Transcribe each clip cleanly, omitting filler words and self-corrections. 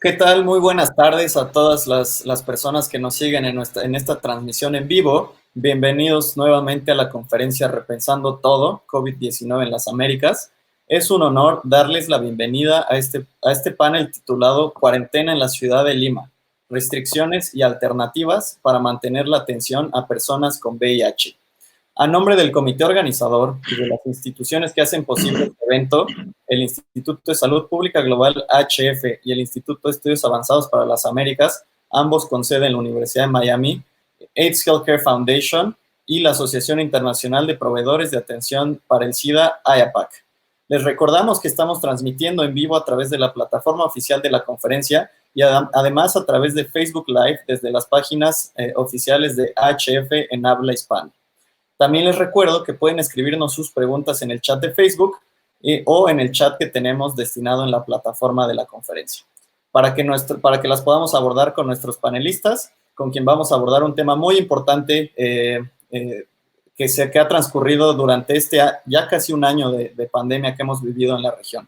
¿Qué tal? Muy buenas tardes a todas las personas que nos siguen en esta transmisión en vivo. Bienvenidos nuevamente a la conferencia Repensando Todo, COVID-19 en las Américas. Es un honor darles la bienvenida a este panel titulado Cuarentena en la ciudad de Lima, restricciones y alternativas para mantener la atención a personas con VIH. A nombre del comité organizador y de las instituciones que hacen posible este evento, el Instituto de Salud Pública Global HF y el Instituto de Estudios Avanzados para las Américas, ambos con sede en la Universidad de Miami, AIDS Healthcare Foundation y la Asociación Internacional de Proveedores de Atención para el SIDA, AIAPAC. Les recordamos que estamos transmitiendo en vivo a través de la plataforma oficial de la conferencia y además a través de Facebook Live desde las páginas oficiales de HF en habla hispana. También les recuerdo que pueden escribirnos sus preguntas en el chat de Facebook o en el chat que tenemos destinado en la plataforma de la conferencia, para que las podamos abordar con nuestros panelistas, con quien vamos a abordar un tema muy importante que ha transcurrido durante ya casi un año de pandemia que hemos vivido en la región.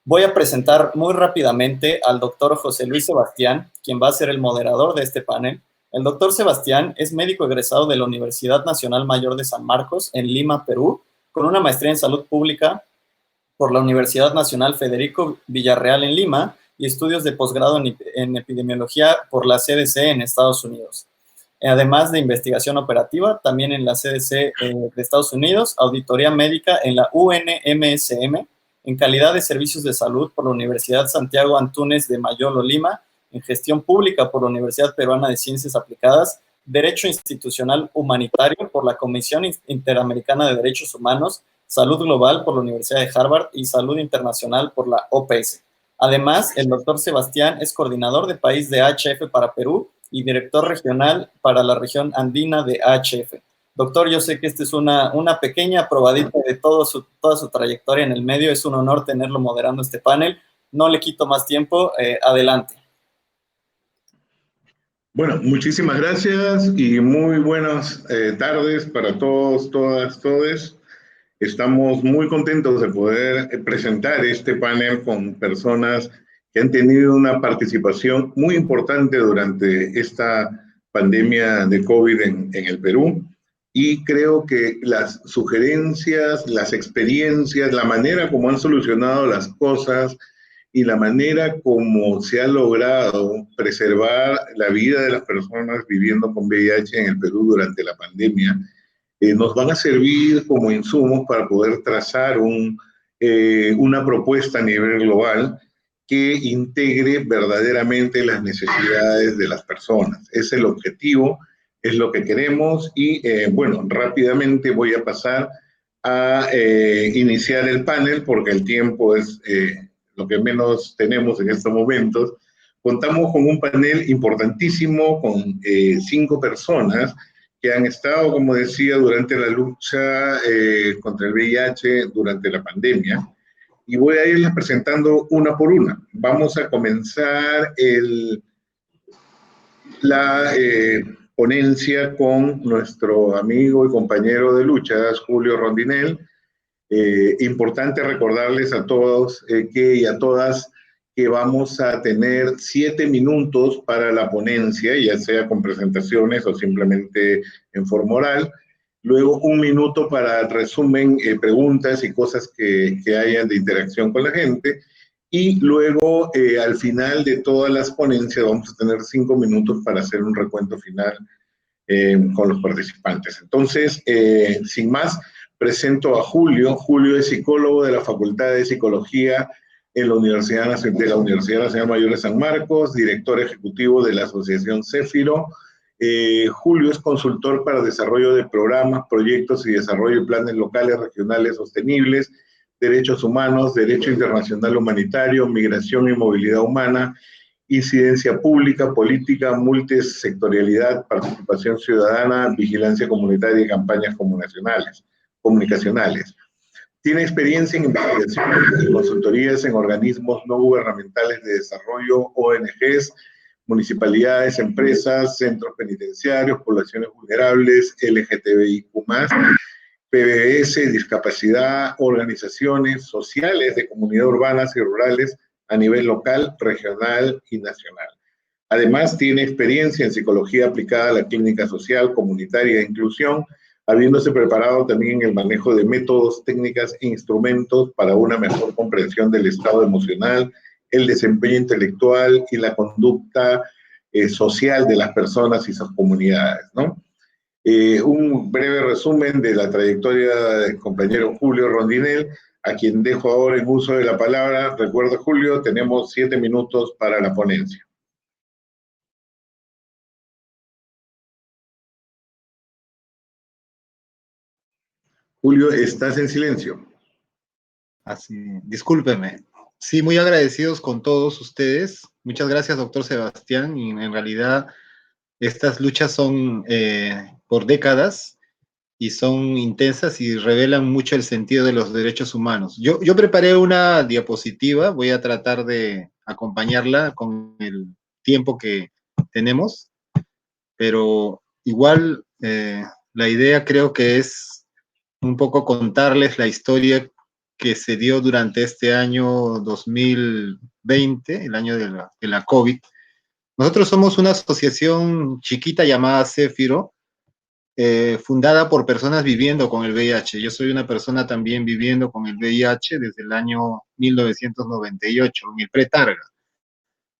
Voy a presentar muy rápidamente al doctor José Luis Sebastián, quien va a ser el moderador de este panel. El doctor Sebastián es médico egresado de la Universidad Nacional Mayor de San Marcos en Lima, Perú, con una maestría en salud pública por la Universidad Nacional Federico Villarreal en Lima y estudios de posgrado en epidemiología por la CDC en Estados Unidos. Además de investigación operativa, también en la CDC de Estados Unidos, auditoría médica en la UNMSM, en calidad de servicios de salud por la Universidad Santiago Antúnez de Mayolo, Lima, en gestión pública por la Universidad Peruana de Ciencias Aplicadas, Derecho Institucional Humanitario por la Comisión Interamericana de Derechos Humanos, Salud Global por la Universidad de Harvard y Salud Internacional por la OPS. Además, el doctor Sebastián es coordinador de país de HF para Perú y director regional para la región andina de HF. Doctor, yo sé que esta es una pequeña probadita de toda su trayectoria en el medio. Es un honor tenerlo moderando este panel. No le quito más tiempo. Adelante. Bueno, muchísimas gracias y muy buenas tardes para todos, todas, todes. Estamos muy contentos de poder presentar este panel con personas que han tenido una participación muy importante durante esta pandemia de COVID en el Perú. Y creo que las sugerencias, las experiencias, la manera como han solucionado las cosas y la manera como se ha logrado preservar la vida de las personas viviendo con VIH en el Perú durante la pandemia, nos van a servir como insumos para poder trazar una propuesta a nivel global que integre verdaderamente las necesidades de las personas. Es el objetivo, es lo que queremos y bueno, rápidamente voy a pasar a iniciar el panel porque el tiempo es lo que menos tenemos en estos momentos. Contamos con un panel importantísimo con 5 personas que han estado, como decía, durante la lucha contra el VIH durante la pandemia. Y voy a irlas presentando una por una. Vamos a comenzar la ponencia con nuestro amigo y compañero de luchas, Julio Rondinel. Importante recordarles a todos y a todas que vamos a tener 7 minutos para la ponencia, ya sea con presentaciones o simplemente en forma oral. Luego 1 minuto para resumen, preguntas y cosas que hayan de interacción con la gente. Y luego, al final de todas las ponencias, vamos a tener 5 minutos para hacer un recuento final con los participantes. Entonces, sin más, presento a Julio. Julio es psicólogo de la Facultad de Psicología en la Universidad Nacional Mayor de San Marcos, director ejecutivo de la Asociación Céfiro. Julio es consultor para desarrollo de programas, proyectos y desarrollo de planes locales, regionales sostenibles, derechos humanos, derecho internacional humanitario, migración y movilidad humana, incidencia pública, política, multisectorialidad, participación ciudadana, vigilancia comunitaria y campañas comunicacionales. Tiene experiencia en investigaciones y consultorías en organismos no gubernamentales de desarrollo, ONGs, municipalidades, empresas, centros penitenciarios, poblaciones vulnerables, LGTBIQ+, PBS, discapacidad, organizaciones sociales de comunidades urbanas y rurales, a nivel local, regional y nacional. Además, tiene experiencia en psicología aplicada a la clínica social, comunitaria e inclusión, habiéndose preparado también en el manejo de métodos, técnicas e instrumentos para una mejor comprensión del estado emocional, el desempeño intelectual y la conducta social de las personas y sus comunidades, ¿no? Un breve resumen de la trayectoria del compañero Julio Rondinel, a quien dejo ahora en uso de la palabra. Recuerda, Julio, tenemos 7 minutos para la ponencia. Julio, estás en silencio. Así, discúlpeme. Sí, muy agradecidos con todos ustedes. Muchas gracias, doctor Sebastián. Y en realidad, estas luchas son por décadas y son intensas y revelan mucho el sentido de los derechos humanos. Yo preparé una diapositiva, voy a tratar de acompañarla con el tiempo que tenemos, pero igual la idea creo que es un poco contarles la historia que se dio durante este año 2020, el año de la COVID. Nosotros somos una asociación chiquita llamada Céfiro, fundada por personas viviendo con el VIH. Yo soy una persona también viviendo con el VIH desde el año 1998, en el pretarga.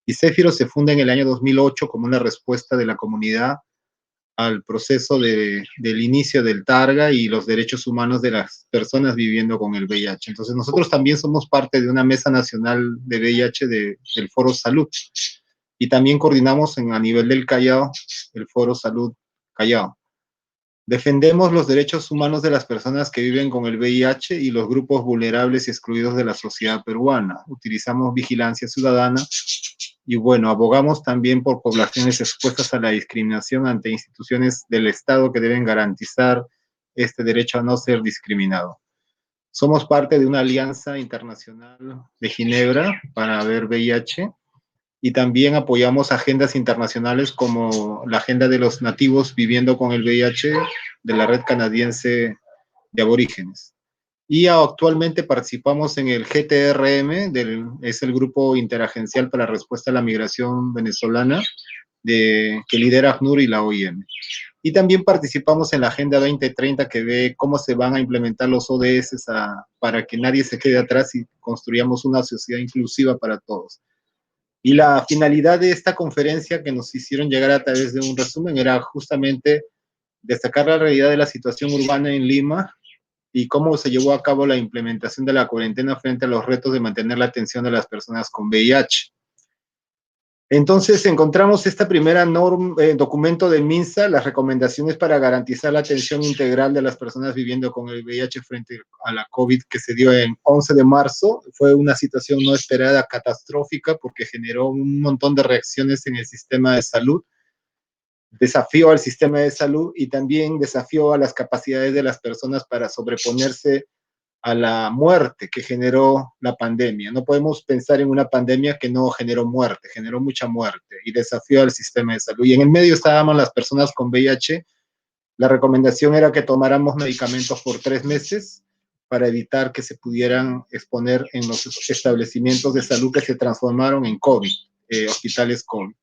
Y Céfiro se funda en el año 2008 como una respuesta de la comunidad al proceso del inicio del Targa y los derechos humanos de las personas viviendo con el VIH. Entonces nosotros también somos parte de una mesa nacional de VIH del Foro Salud y también coordinamos a nivel del Callao el Foro Salud Callao. Defendemos los derechos humanos de las personas que viven con el VIH y los grupos vulnerables y excluidos de la sociedad peruana. Utilizamos vigilancia ciudadana y bueno, abogamos también por poblaciones expuestas a la discriminación ante instituciones del Estado que deben garantizar este derecho a no ser discriminado. Somos parte de una alianza internacional de Ginebra para ver VIH y también apoyamos agendas internacionales como la agenda de los nativos viviendo con el VIH de la Red Canadiense de Aborígenes. Y actualmente participamos en el GTRM, es el Grupo Interagencial para la Respuesta a la Migración Venezolana, que lidera ACNUR y la OIM. Y también participamos en la Agenda 2030 que ve cómo se van a implementar los ODS para que nadie se quede atrás y construyamos una sociedad inclusiva para todos. Y la finalidad de esta conferencia que nos hicieron llegar a través de un resumen era justamente destacar la realidad de la situación urbana en Lima y cómo se llevó a cabo la implementación de la cuarentena frente a los retos de mantener la atención de las personas con VIH. Entonces encontramos esta primera documento de MINSA, las recomendaciones para garantizar la atención integral de las personas viviendo con el VIH frente a la COVID, que se dio en 11 de marzo. Fue una situación no esperada, catastrófica, porque generó un montón de reacciones en el sistema de salud, desafío al sistema de salud y también desafío a las capacidades de las personas para sobreponerse a la muerte que generó la pandemia. No podemos pensar en una pandemia que no generó muerte, generó mucha muerte y desafió al sistema de salud. Y en el medio estábamos las personas con VIH. La recomendación era que tomáramos medicamentos por 3 meses para evitar que se pudieran exponer en los establecimientos de salud que se transformaron en COVID, hospitales COVID.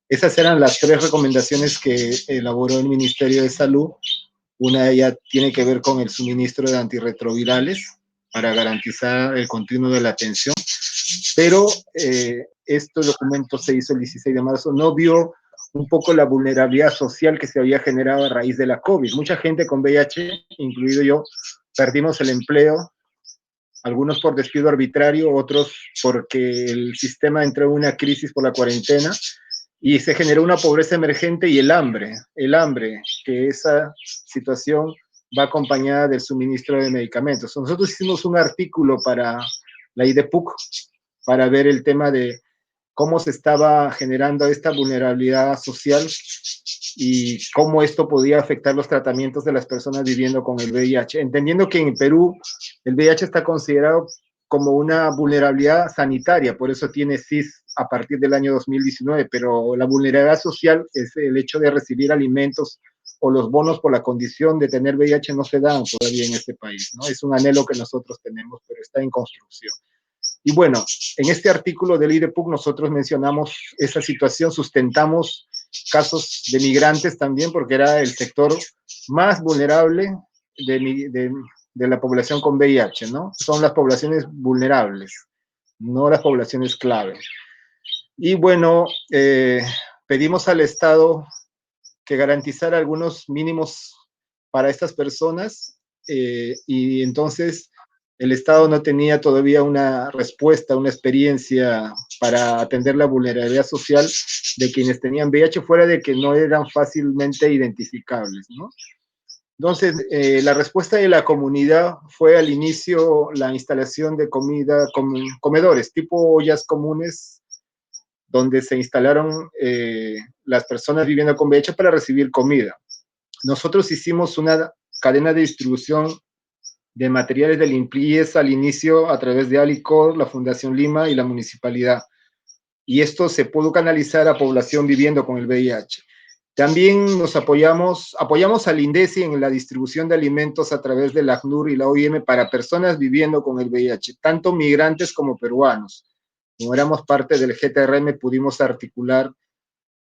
Esas eran las 3 recomendaciones que elaboró el Ministerio de Salud. Una de ellas tiene que ver con el suministro de antirretrovirales para garantizar el continuo de la atención, pero este documento se hizo el 16 de marzo, no vio un poco la vulnerabilidad social que se había generado a raíz de la COVID. Mucha gente con VIH, incluido yo, perdimos el empleo, algunos por despido arbitrario, otros porque el sistema entró en una crisis por la cuarentena, y se generó una pobreza emergente y el hambre, que esa situación va acompañada del suministro de medicamentos. Nosotros hicimos un artículo para la IDEPUC para ver el tema de cómo se estaba generando esta vulnerabilidad social y cómo esto podía afectar los tratamientos de las personas viviendo con el VIH, entendiendo que en Perú el VIH está considerado como una vulnerabilidad sanitaria, por eso tiene CIS a partir del año 2019, pero la vulnerabilidad social es el hecho de recibir alimentos o los bonos por la condición de tener VIH no se dan todavía en este país, ¿no? Es un anhelo que nosotros tenemos, pero está en construcción. Y bueno, en este artículo del IDEPUC nosotros mencionamos esa situación, sustentamos casos de migrantes también, porque era el sector más vulnerable de la población con VIH, ¿no? Son las poblaciones vulnerables, no las poblaciones clave. Y bueno, pedimos al Estado que garantizara algunos mínimos para estas personas, y entonces el Estado no tenía todavía una respuesta, una experiencia para atender la vulnerabilidad social de quienes tenían VIH, fuera de que no eran fácilmente identificables, ¿no? Entonces, la respuesta de la comunidad fue al inicio la instalación de comedores, tipo ollas comunes, donde se instalaron las personas viviendo con VIH para recibir comida. Nosotros hicimos una cadena de distribución de materiales de limpieza al inicio a través de Alicor, la Fundación Lima y la municipalidad. Y esto se pudo canalizar a población viviendo con el VIH. También nos apoyamos al INDECI en la distribución de alimentos a través de la ACNUR y la OIM para personas viviendo con el VIH, tanto migrantes como peruanos. Como éramos parte del GTRM, pudimos articular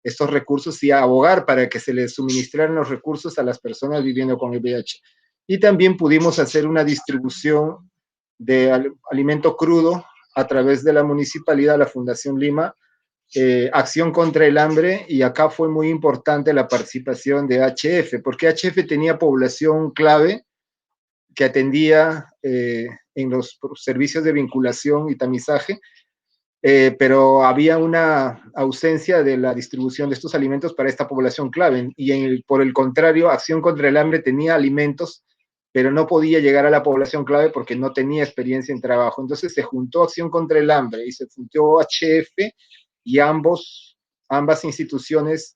estos recursos y abogar para que se les suministraran los recursos a las personas viviendo con el VIH. Y también pudimos hacer una distribución de alimento crudo a través de la municipalidad, la Fundación Lima, Acción contra el Hambre, y acá fue muy importante la participación de HF, porque HF tenía población clave que atendía en los servicios de vinculación y tamizaje, pero había una ausencia de la distribución de estos alimentos para esta población clave, y por el contrario, Acción contra el Hambre tenía alimentos, pero no podía llegar a la población clave porque no tenía experiencia en trabajo. Entonces se juntó Acción contra el Hambre y se juntó HF, y ambas instituciones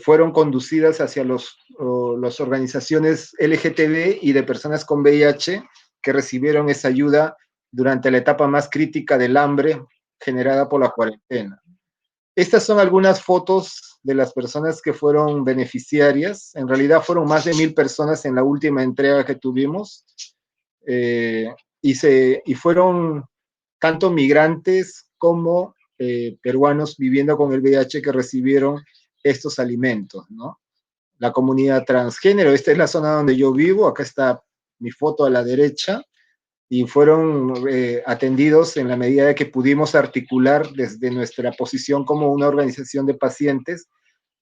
fueron conducidas hacia las organizaciones LGTB y de personas con VIH que recibieron esa ayuda durante la etapa más crítica del hambre generada por la cuarentena. Estas son algunas fotos de las personas que fueron beneficiarias. En realidad fueron más de 1000 personas en la última entrega que tuvimos, y fueron tanto migrantes como peruanos viviendo con el VIH que recibieron estos alimentos, ¿no? La comunidad transgénero, esta es la zona donde yo vivo, acá está mi foto a la derecha, y fueron atendidos en la medida de que pudimos articular desde nuestra posición como una organización de pacientes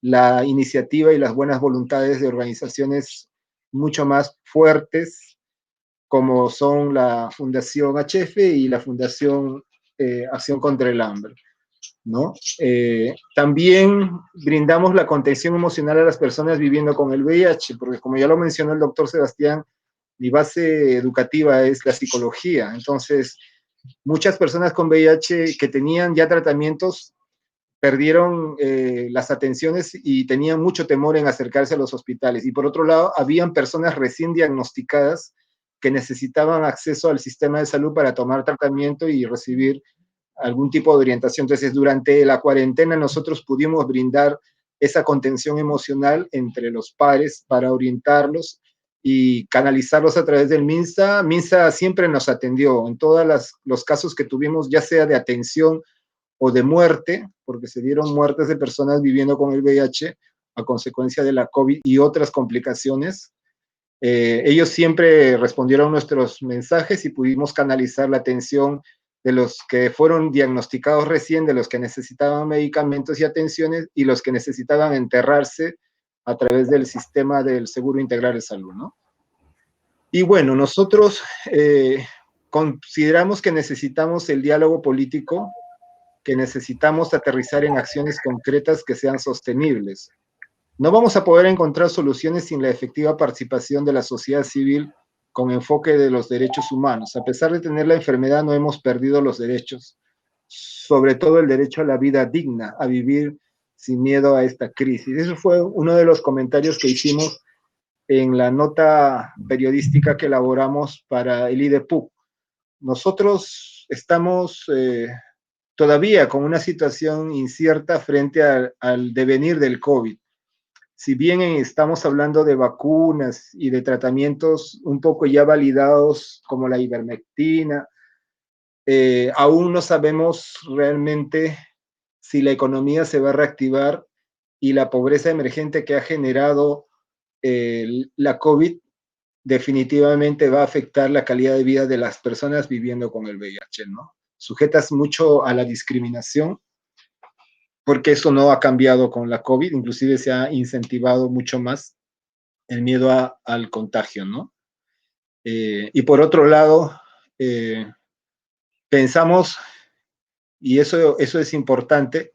la iniciativa y las buenas voluntades de organizaciones mucho más fuertes, como son la Fundación HF y la Fundación Acción contra el Hambre, ¿no? También brindamos la contención emocional a las personas viviendo con el VIH, porque como ya lo mencionó el doctor Sebastián, mi base educativa es la psicología. Entonces, muchas personas con VIH que tenían ya tratamientos perdieron las atenciones y tenían mucho temor en acercarse a los hospitales. Y por otro lado, habían personas recién diagnosticadas que necesitaban acceso al sistema de salud para tomar tratamiento y recibir algún tipo de orientación. Entonces, durante la cuarentena nosotros pudimos brindar esa contención emocional entre los padres para orientarlos y canalizarlos a través del MINSA. MINSA siempre nos atendió en todos los casos que tuvimos, ya sea de atención o de muerte, porque se dieron muertes de personas viviendo con el VIH a consecuencia de la COVID y otras complicaciones. Ellos siempre respondieron nuestros mensajes y pudimos canalizar la atención de los que fueron diagnosticados recién, de los que necesitaban medicamentos y atenciones, y los que necesitaban enterrarse a través del sistema del Seguro Integral de Salud, ¿no? Y bueno, nosotros consideramos que necesitamos el diálogo político, que necesitamos aterrizar en acciones concretas que sean sostenibles. No vamos a poder encontrar soluciones sin la efectiva participación de la sociedad civil con enfoque de los derechos humanos. A pesar de tener la enfermedad, no hemos perdido los derechos, sobre todo el derecho a la vida digna, a vivir sin miedo a esta crisis. Eso fue uno de los comentarios que hicimos en la nota periodística que elaboramos para el IDEPUC. Nosotros estamos todavía con una situación incierta frente al devenir del COVID. Si bien estamos hablando de vacunas y de tratamientos un poco ya validados como la ivermectina, Aún no sabemos realmente si la economía se va a reactivar y la pobreza emergente que ha generado la COVID definitivamente va a afectar la calidad de vida de las personas viviendo con el VIH, ¿no? Sujetas mucho a la discriminación, porque eso no ha cambiado con la COVID, inclusive se ha incentivado mucho más el miedo al contagio, ¿no? Y por otro lado, pensamos, y eso es importante,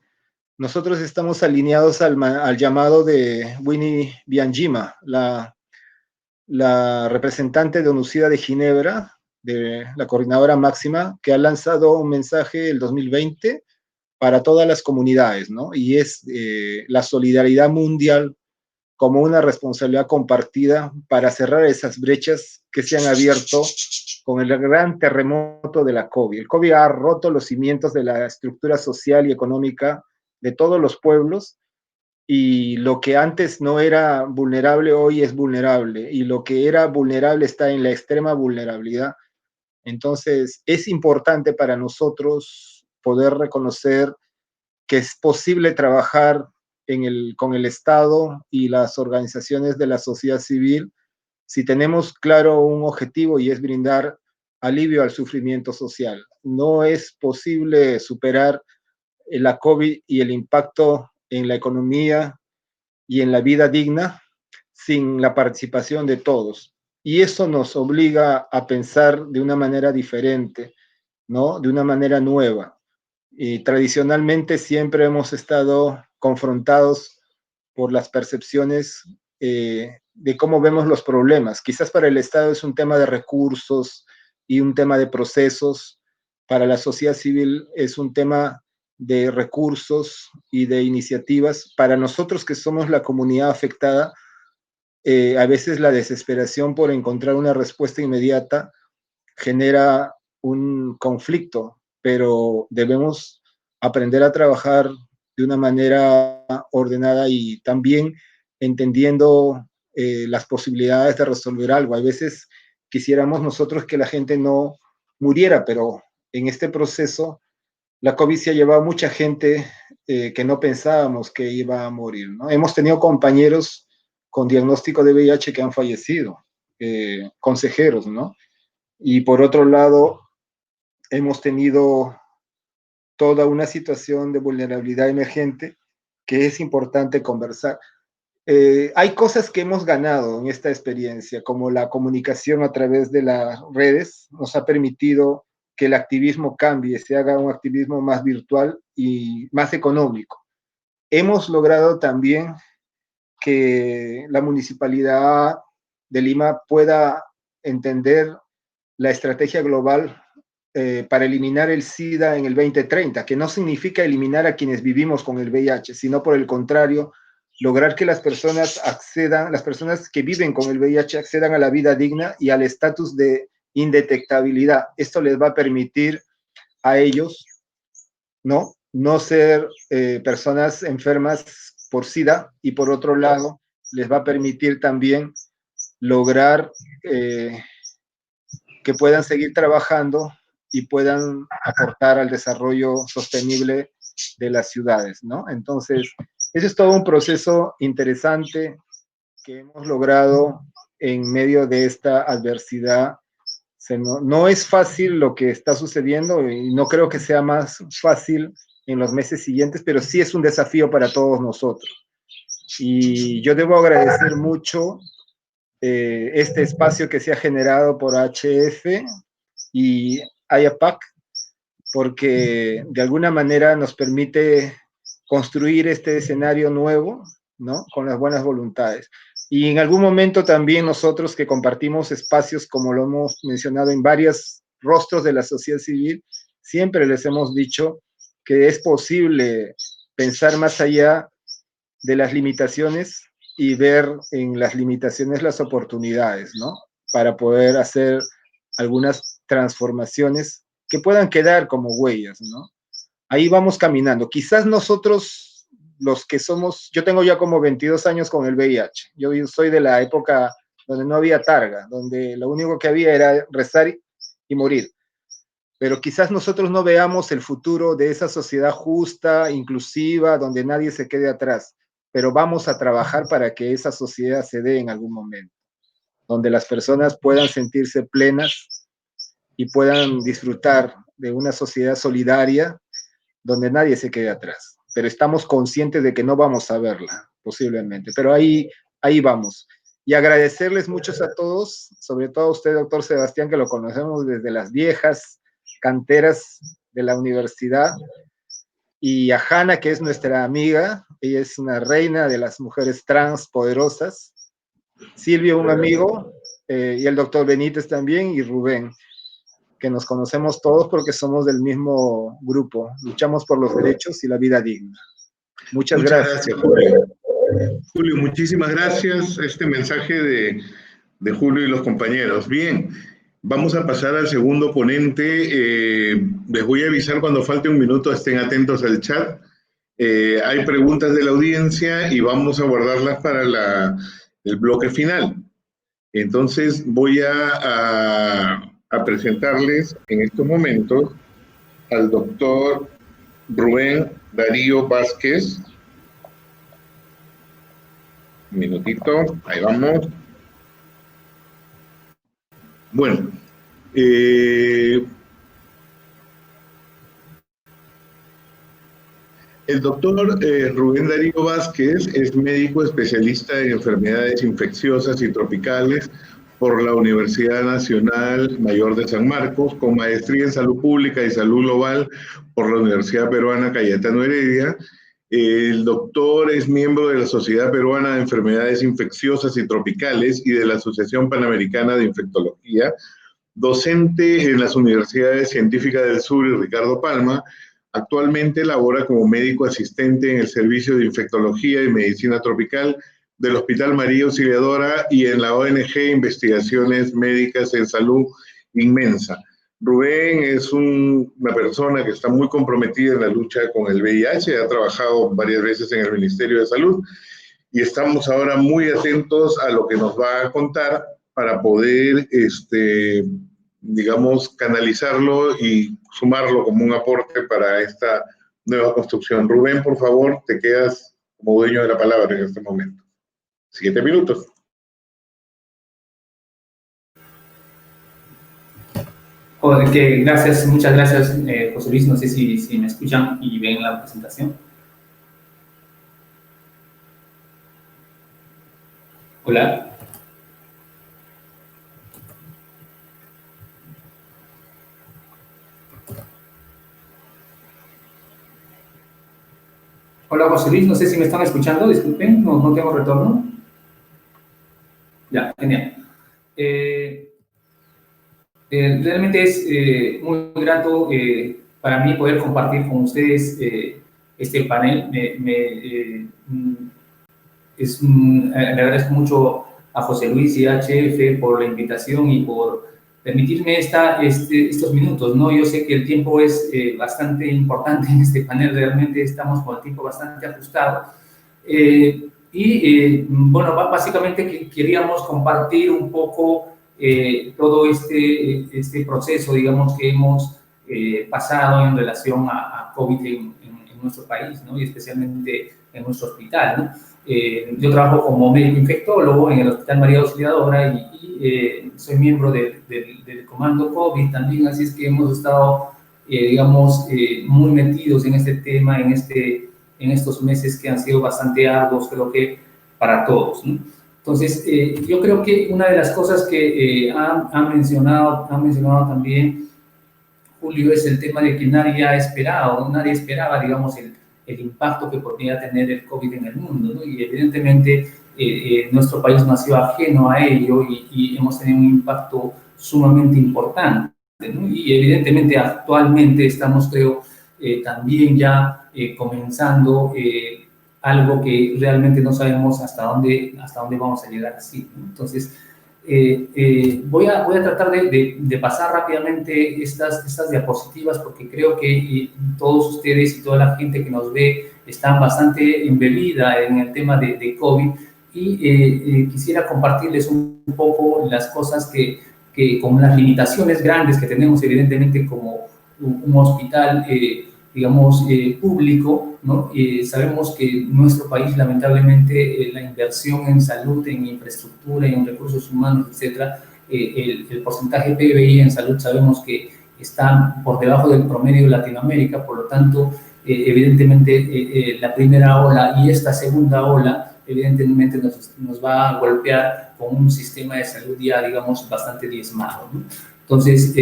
nosotros estamos alineados al llamado de Winnie Byanyima, la representante de ONUCIDA de Ginebra, de la coordinadora máxima, que ha lanzado un mensaje el 2020 para todas las comunidades, ¿no? Y es la solidaridad mundial como una responsabilidad compartida para cerrar esas brechas que se han abierto con el gran terremoto de la COVID. El COVID ha roto los cimientos de la estructura social y económica de todos los pueblos, y lo que antes no era vulnerable hoy es vulnerable, y lo que era vulnerable está en la extrema vulnerabilidad. Entonces, es importante para nosotros poder reconocer que es posible trabajar con el Estado y las organizaciones de la sociedad civil si tenemos claro un objetivo, y es brindar alivio al sufrimiento social. No es posible superar la COVID y el impacto en la economía y en la vida digna sin la participación de todos. Y eso nos obliga a pensar de una manera diferente, ¿no? De una manera nueva. Y tradicionalmente siempre hemos estado confrontados por las percepciones de cómo vemos los problemas. Quizás para el Estado es un tema de recursos y un tema de procesos. Para la sociedad civil es un tema de recursos y de iniciativas. Para nosotros que somos la comunidad afectada, a veces la desesperación por encontrar una respuesta inmediata genera un conflicto, pero debemos aprender a trabajar de una manera ordenada y también entendiendo las posibilidades de resolver algo. A veces quisiéramos nosotros que la gente no muriera, pero en este proceso la COVID se ha llevado a mucha gente que no pensábamos que iba a morir, ¿no? Hemos tenido compañeros con diagnóstico de VIH que han fallecido, consejeros, ¿no? Y por otro lado, hemos tenido toda una situación de vulnerabilidad emergente que es importante conversar. Hay cosas que hemos ganado en esta experiencia, como la comunicación a través de las redes, nos ha permitido que el activismo cambie, se haga un activismo más virtual y más económico. Hemos logrado también que la municipalidad de Lima pueda entender la estrategia global para eliminar el SIDA en el 2030, que no significa eliminar a quienes vivimos con el VIH, sino por el contrario, lograr que las personas accedan, las personas que viven con el VIH accedan a la vida digna y al estatus de indetectabilidad. Esto les va a permitir a ellos no ser personas enfermas por SIDA, y por otro lado, les va a permitir también lograr que puedan seguir trabajando y puedan aportar al desarrollo sostenible de las ciudades, ¿no? Entonces, ese es todo un proceso interesante que hemos logrado en medio de esta adversidad. No es fácil lo que está sucediendo, y no creo que sea más fácil en los meses siguientes, pero sí es un desafío para todos nosotros. Y yo debo agradecer mucho este espacio que se ha generado por HF y IAPAC, porque de alguna manera nos permite construir este escenario nuevo, ¿no? Con las buenas voluntades. Y en algún momento también nosotros que compartimos espacios, como lo hemos mencionado en varios rostros de la sociedad civil, siempre les hemos dicho que es posible pensar más allá de las limitaciones y ver en las limitaciones las oportunidades, ¿no? Para poder hacer algunas transformaciones que puedan quedar como huellas, ¿no? Ahí vamos caminando. Quizás nosotros, los que somos, yo tengo ya como 22 años con el VIH. Yo soy de la época donde no había targa, donde lo único que había era rezar y morir. pero quizás nosotros no veamos el futuro de esa sociedad justa, inclusiva, donde nadie se quede atrás, pero vamos a trabajar para que esa sociedad se dé en algún momento, donde las personas puedan sentirse plenas y puedan disfrutar de una sociedad solidaria, donde nadie se quede atrás. Pero estamos conscientes de que no vamos a verla, posiblemente, pero ahí vamos. Y agradecerles muchos a todos, sobre todo a usted, doctor Sebastián, que lo conocemos desde las viejas canteras de la universidad, y a Hanna, que es nuestra amiga, ella es una reina de las mujeres trans poderosas, Silvio, un amigo, y el doctor Benítez también, y Rubén, que nos conocemos todos porque somos del mismo grupo, luchamos por los derechos y la vida digna. Muchas gracias. Julio. Julio, muchísimas gracias. Este mensaje de Julio y los compañeros. Bien, vamos a pasar al segundo ponente. Les voy a avisar cuando falte un minuto, estén atentos al chat. Hay preguntas de la audiencia y vamos a guardarlas para el bloque final. Entonces voy a presentarles en estos momentos al doctor Rubén Darío Vázquez. Un minutito, ahí vamos. Bueno, el doctor Rubén Darío Vázquez es médico especialista en enfermedades infecciosas y tropicales por la Universidad Nacional Mayor de San Marcos, con maestría en Salud Pública y Salud Global por la Universidad Peruana Cayetano Heredia. El doctor es miembro de la Sociedad Peruana de Enfermedades Infecciosas y Tropicales y de la Asociación Panamericana de Infectología, docente en las Universidades Científicas del Sur y Ricardo Palma. Actualmente labora como médico asistente en el Servicio de Infectología y Medicina Tropical del Hospital María Auxiliadora y en la ONG Investigaciones Médicas en Salud Inmensa. Rubén es una persona que está muy comprometida en la lucha con el VIH, ha trabajado varias veces en el Ministerio de Salud y estamos ahora muy atentos a lo que nos va a contar para poder, digamos, canalizarlo y sumarlo como un aporte para esta nueva construcción. Rubén, por favor, te quedas como dueño de la palabra en este momento. 7 minutos. Gracias, muchas gracias, José Luis. No sé si me escuchan y ven la presentación. Hola. Hola, José Luis, no sé si me están escuchando, disculpen, no tengo retorno. Ya, genial. Realmente es muy grato para mí poder compartir con ustedes este panel. Le agradezco mucho a José Luis y a HF por la invitación y por permitirme estos minutos, ¿no? Yo sé que el tiempo es bastante importante en este panel, realmente estamos con el tiempo bastante ajustado. Bueno, básicamente queríamos compartir un poco todo este proceso, digamos, que hemos pasado en relación a COVID en nuestro país, ¿no? Y especialmente en nuestro hospital, ¿no? Yo trabajo como médico infectólogo en el Hospital María Auxiliadora y soy miembro del comando COVID también, así es que hemos estado, digamos, muy metidos en este tema, en estos meses que han sido bastante arduos, creo que para todos, ¿no? Entonces, yo creo que una de las cosas que ha mencionado también Julio es el tema de que nadie esperaba, digamos, el impacto que podría tener el COVID en el mundo, ¿no? Y evidentemente nuestro país nació ajeno a ello y hemos tenido un impacto sumamente importante, ¿no? Y evidentemente actualmente estamos, creo, también ya comenzando algo que realmente no sabemos hasta dónde vamos a llegar así, ¿no? Entonces, voy a tratar de pasar rápidamente estas diapositivas porque creo que todos ustedes y toda la gente que nos ve están bastante embebida en el tema de COVID y quisiera compartirles un poco las cosas que que con las limitaciones grandes que tenemos, evidentemente, como un hospital, digamos, público, ¿no? Sabemos que en nuestro país, lamentablemente, la inversión en salud, en infraestructura, en recursos humanos, etcétera, el porcentaje de PBI en salud sabemos que está por debajo del promedio de Latinoamérica, por lo tanto, evidentemente, la primera ola y esta segunda ola, evidentemente, nos va a golpear con un sistema de salud ya, digamos, bastante diezmado, ¿no? Entonces,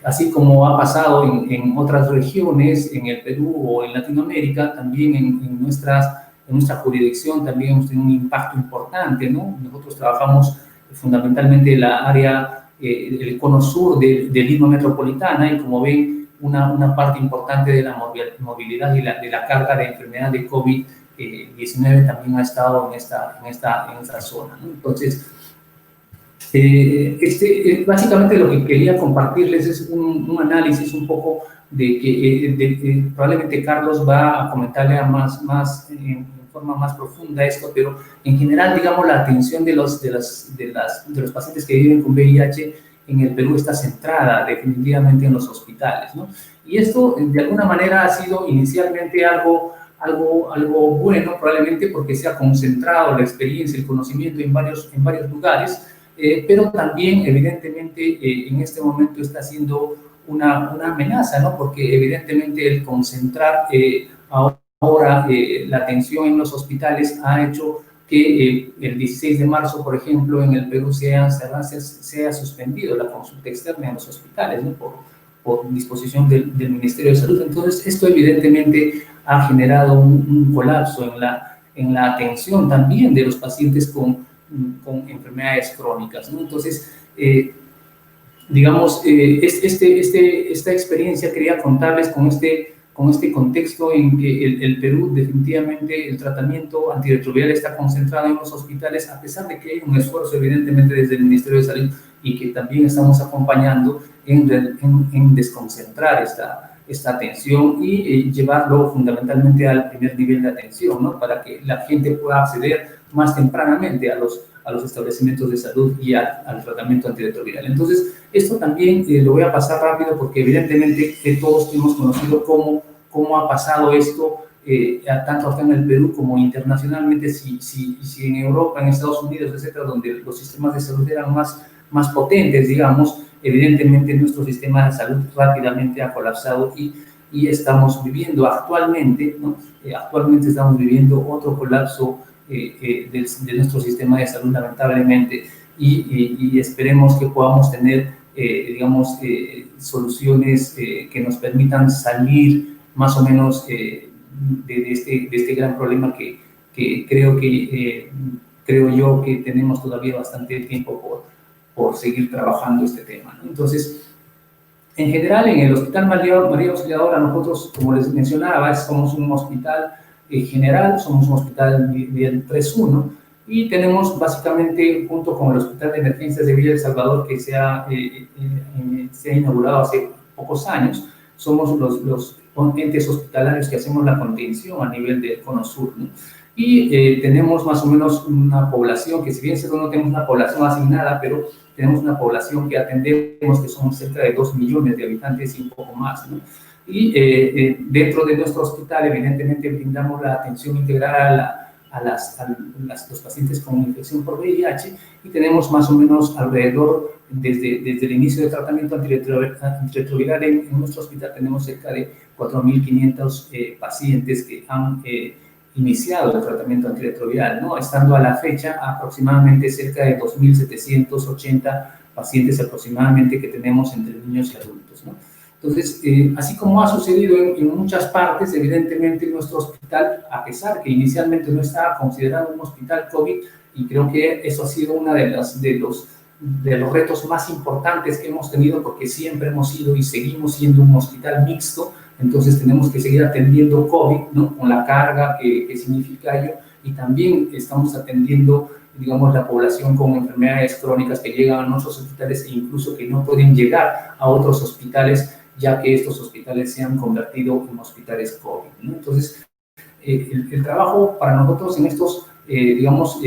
así como ha pasado en otras regiones, en el Perú o en Latinoamérica, también en nuestra jurisdicción también hemos tenido un impacto importante, ¿no? Nosotros trabajamos fundamentalmente en la área, el cono sur de Lima metropolitana, y como ven, una parte importante de la movilidad y de la carga de enfermedad de COVID-19 también ha estado en esta zona, ¿no? Entonces, básicamente lo que quería compartirles es un análisis un poco de que probablemente Carlos va a comentarle en forma más profunda esto, pero en general, digamos, la atención de los pacientes que viven con VIH en el Perú está centrada definitivamente en los hospitales, ¿no? Y esto, de alguna manera, ha sido inicialmente algo bueno, probablemente porque se ha concentrado la experiencia, el conocimiento en varios lugares, pero también, evidentemente, en este momento está siendo una amenaza, ¿no? Porque, evidentemente, el concentrar ahora la atención en los hospitales ha hecho que el 16 de marzo, por ejemplo, en el Perú se ha suspendido la consulta externa en los hospitales, ¿no? Por disposición del Ministerio de Salud. Entonces, esto evidentemente ha generado un colapso en la atención también de los pacientes con enfermedades crónicas, ¿no? Entonces, digamos, esta experiencia quería contarles con este contexto en que el Perú, definitivamente, el tratamiento antirretroviral está concentrado en los hospitales, a pesar de que hay un esfuerzo, evidentemente, desde el Ministerio de Salud, y que también estamos acompañando en desconcentrar esta atención y llevarlo fundamentalmente al primer nivel de atención, ¿no? Para que la gente pueda acceder más tempranamente a los establecimientos de salud y al tratamiento antirretroviral. Entonces, esto también lo voy a pasar rápido porque evidentemente todos hemos conocido cómo ha pasado esto, tanto acá en el Perú como internacionalmente, si en Europa, en Estados Unidos, etcétera, donde los sistemas de salud eran más potentes, digamos, evidentemente nuestro sistema de salud rápidamente ha colapsado y estamos viviendo actualmente, ¿no? Actualmente estamos viviendo otro colapso de nuestro sistema de salud, lamentablemente, y esperemos que podamos tener, digamos, soluciones que nos permitan salir más o menos de este gran problema que creo yo que tenemos todavía bastante tiempo por seguir trabajando este tema, ¿no? Entonces, en general, en el Hospital María Auxiliadora, nosotros, como les mencionaba, somos un hospital general, somos un hospital nivel 3-1, y tenemos básicamente, junto con el Hospital de Emergencias de Villa El Salvador, que se ha inaugurado hace pocos años, somos los entes hospitalarios que hacemos la contención a nivel del Cono Sur, ¿no? Y tenemos más o menos una población que, si bien no tenemos una población asignada, pero tenemos una población que atendemos, que son cerca de 2 millones de habitantes y un poco más, ¿no? Y dentro de nuestro hospital, evidentemente, brindamos la atención integral a los pacientes con infección por VIH, y tenemos más o menos alrededor, desde el inicio del tratamiento antirretroviral en nuestro hospital, tenemos cerca de 4.500 pacientes que han iniciado el tratamiento antirretroviral, ¿no? Estando a la fecha aproximadamente cerca de 2.780 pacientes aproximadamente que tenemos entre niños y adultos, ¿no? Entonces, así como ha sucedido en muchas partes, evidentemente nuestro hospital, a pesar que inicialmente no estaba considerado un hospital COVID, y creo que eso ha sido uno de los retos más importantes que hemos tenido, porque siempre hemos sido y seguimos siendo un hospital mixto. Entonces tenemos que seguir atendiendo COVID, ¿no? Con la carga que significa ello, y también estamos atendiendo, digamos, la población con enfermedades crónicas que llegan a nuestros hospitales e incluso que no pueden llegar a otros hospitales, ya que estos hospitales se han convertido en hospitales COVID, ¿no? Entonces, el trabajo para nosotros en estos, digamos,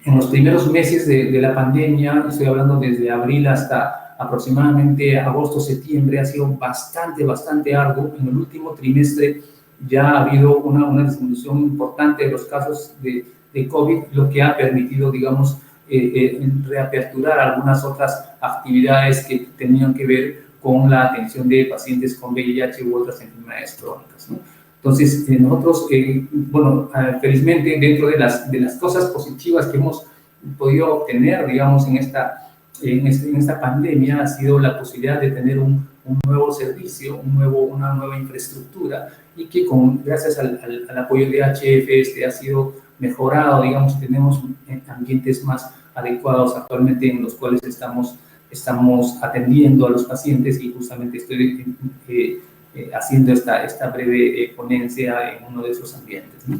En los primeros meses de la pandemia, estoy hablando desde abril hasta aproximadamente agosto, septiembre, ha sido bastante arduo. En el último trimestre ya ha habido una disminución importante de los casos de COVID, lo que ha permitido, digamos, reaperturar algunas otras actividades que tenían que ver con la atención de pacientes con VIH u otras enfermedades crónicas, ¿no? Entonces, nosotros, bueno, felizmente, dentro de las cosas positivas que hemos podido obtener, digamos, en esta pandemia, ha sido la posibilidad de tener un nuevo servicio, una nueva infraestructura, y que gracias al apoyo de HF ha sido mejorado, digamos, tenemos ambientes más adecuados actualmente en los cuales estamos atendiendo a los pacientes, y justamente estoy haciendo esta breve ponencia en uno de esos ambientes, ¿no?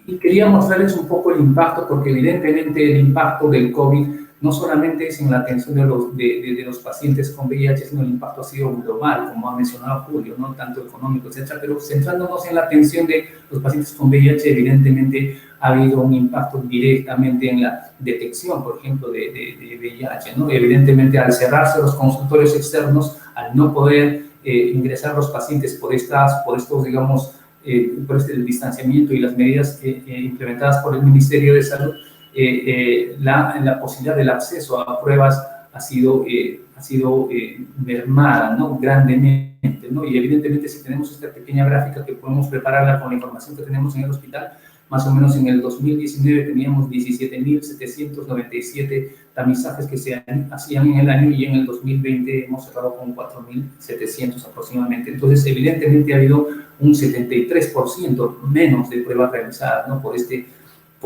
Y quería mostrarles un poco el impacto, porque evidentemente el impacto del COVID no solamente es en la atención de los pacientes con VIH, sino el impacto ha sido global, como ha mencionado Julio, ¿no? Tanto económico, etcétera. Pero centrándonos en la atención de los pacientes con VIH, evidentemente ha habido un impacto directamente en la detección, por ejemplo, de VIH, ¿no? Evidentemente, al cerrarse los consultorios externos, al no poder ingresar los pacientes por estos, digamos, por este distanciamiento y las medidas implementadas por el Ministerio de Salud, la posibilidad del acceso a pruebas ha sido mermada, ¿no? Grandemente, ¿no? Y evidentemente, si tenemos esta pequeña gráfica que podemos prepararla con la información que tenemos en el hospital, más o menos en el 2019 teníamos 17.797 tamizajes que se hacían en el año, y en el 2020 hemos cerrado con 4.700 aproximadamente. Entonces, evidentemente ha habido un 73% menos de pruebas realizadas, ¿no? Por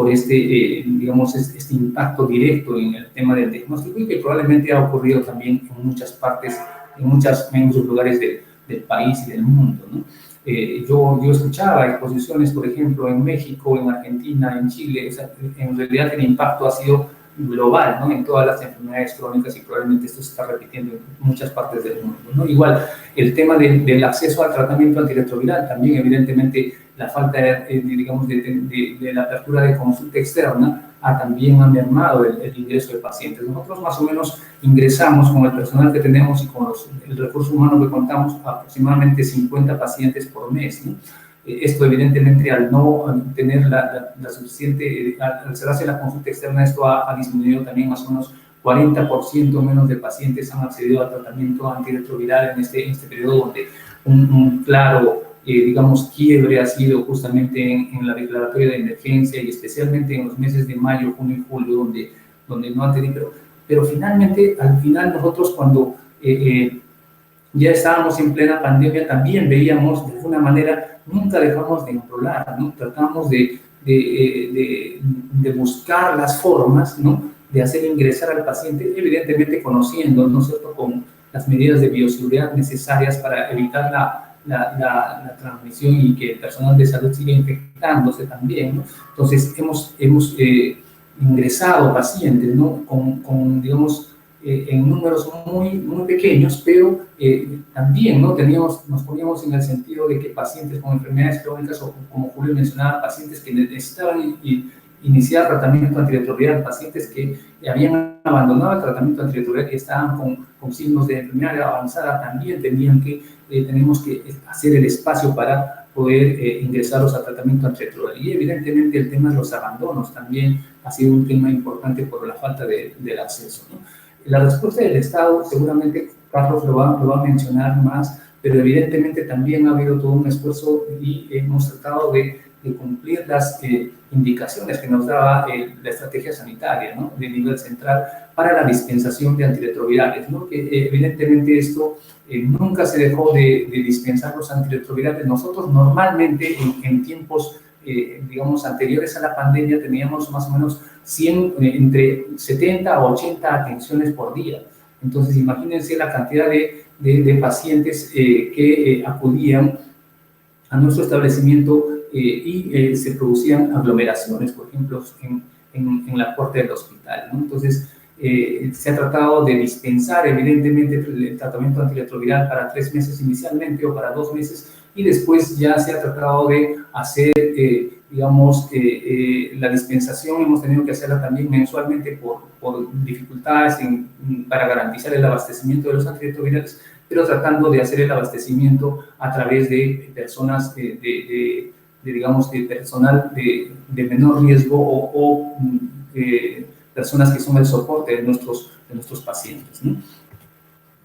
digamos, este impacto directo en el tema del diagnóstico, y que probablemente ha ocurrido también en muchas partes, en muchos lugares del país y del mundo, ¿no? Yo escuchaba exposiciones, por ejemplo, en México, en Argentina, en Chile. O sea, en realidad el impacto ha sido global, ¿no? En todas las enfermedades crónicas, y probablemente esto se está repitiendo en muchas partes del mundo, ¿no? Igual, el tema del acceso al tratamiento antirretroviral, también evidentemente la falta, digamos, de la apertura de consulta externa también ha mermado el ingreso de pacientes. Nosotros más o menos ingresamos con el personal que tenemos y con el recurso humano que contamos aproximadamente 50 pacientes por mes, ¿no? Esto evidentemente, al no tener la suficiente, al cerrarse la consulta externa, esto ha disminuido también. Más o menos 40% menos de pacientes han accedido al tratamiento antirretroviral en este periodo, donde un claro, digamos, quiebre ha sido justamente en la declaratoria de emergencia, y especialmente en los meses de mayo, junio y julio, donde no han tenido, pero finalmente, al final nosotros, cuando ya estábamos en plena pandemia, también veíamos, de alguna manera, nunca dejamos de enrolar, ¿no? Tratamos de buscar las formas, ¿no? De hacer ingresar al paciente, evidentemente conociendo, ¿no es cierto?, con las medidas de bioseguridad necesarias para evitar la transmisión y que el personal de salud siga infectándose también, ¿no? Entonces, hemos ingresado pacientes, ¿no? Con digamos, en números muy pequeños, pero también, ¿no? Nos poníamos en el sentido de que pacientes con enfermedades crónicas, o como Julio mencionaba, pacientes que necesitaban iniciar tratamiento antirretroviral, pacientes que habían abandonado el tratamiento antirretroviral, que estaban con signos de enfermedad avanzada, también tenemos que hacer el espacio para poder ingresarlos al tratamiento antirretroviral. Y evidentemente el tema de los abandonos también ha sido un tema importante por la falta del acceso, ¿no? La respuesta del Estado, seguramente Carlos lo va a mencionar más, pero evidentemente también ha habido todo un esfuerzo, y hemos tratado de cumplir las indicaciones que nos daba la estrategia sanitaria, ¿no? De nivel central para la dispensación de antirretrovirales, ¿no? Que evidentemente esto nunca se dejó de dispensar los antirretrovirales. Nosotros normalmente en tiempos, digamos, anteriores a la pandemia, teníamos más o menos entre 70 a 80 atenciones por día. Entonces, imagínense la cantidad de pacientes que acudían a nuestro establecimiento, y se producían aglomeraciones, por ejemplo, en la puerta del hospital, ¿no? Entonces, se ha tratado de dispensar, evidentemente, el tratamiento antirretroviral para 3 meses inicialmente, o para 2 meses, y después ya se ha tratado de hacer digamos, la dispensación hemos tenido que hacerla también mensualmente por dificultades para garantizar el abastecimiento de los antirretrovirales, pero tratando de hacer el abastecimiento a través de personas, digamos, de personal de menor riesgo o personas que son el soporte de nuestros pacientes, ¿no?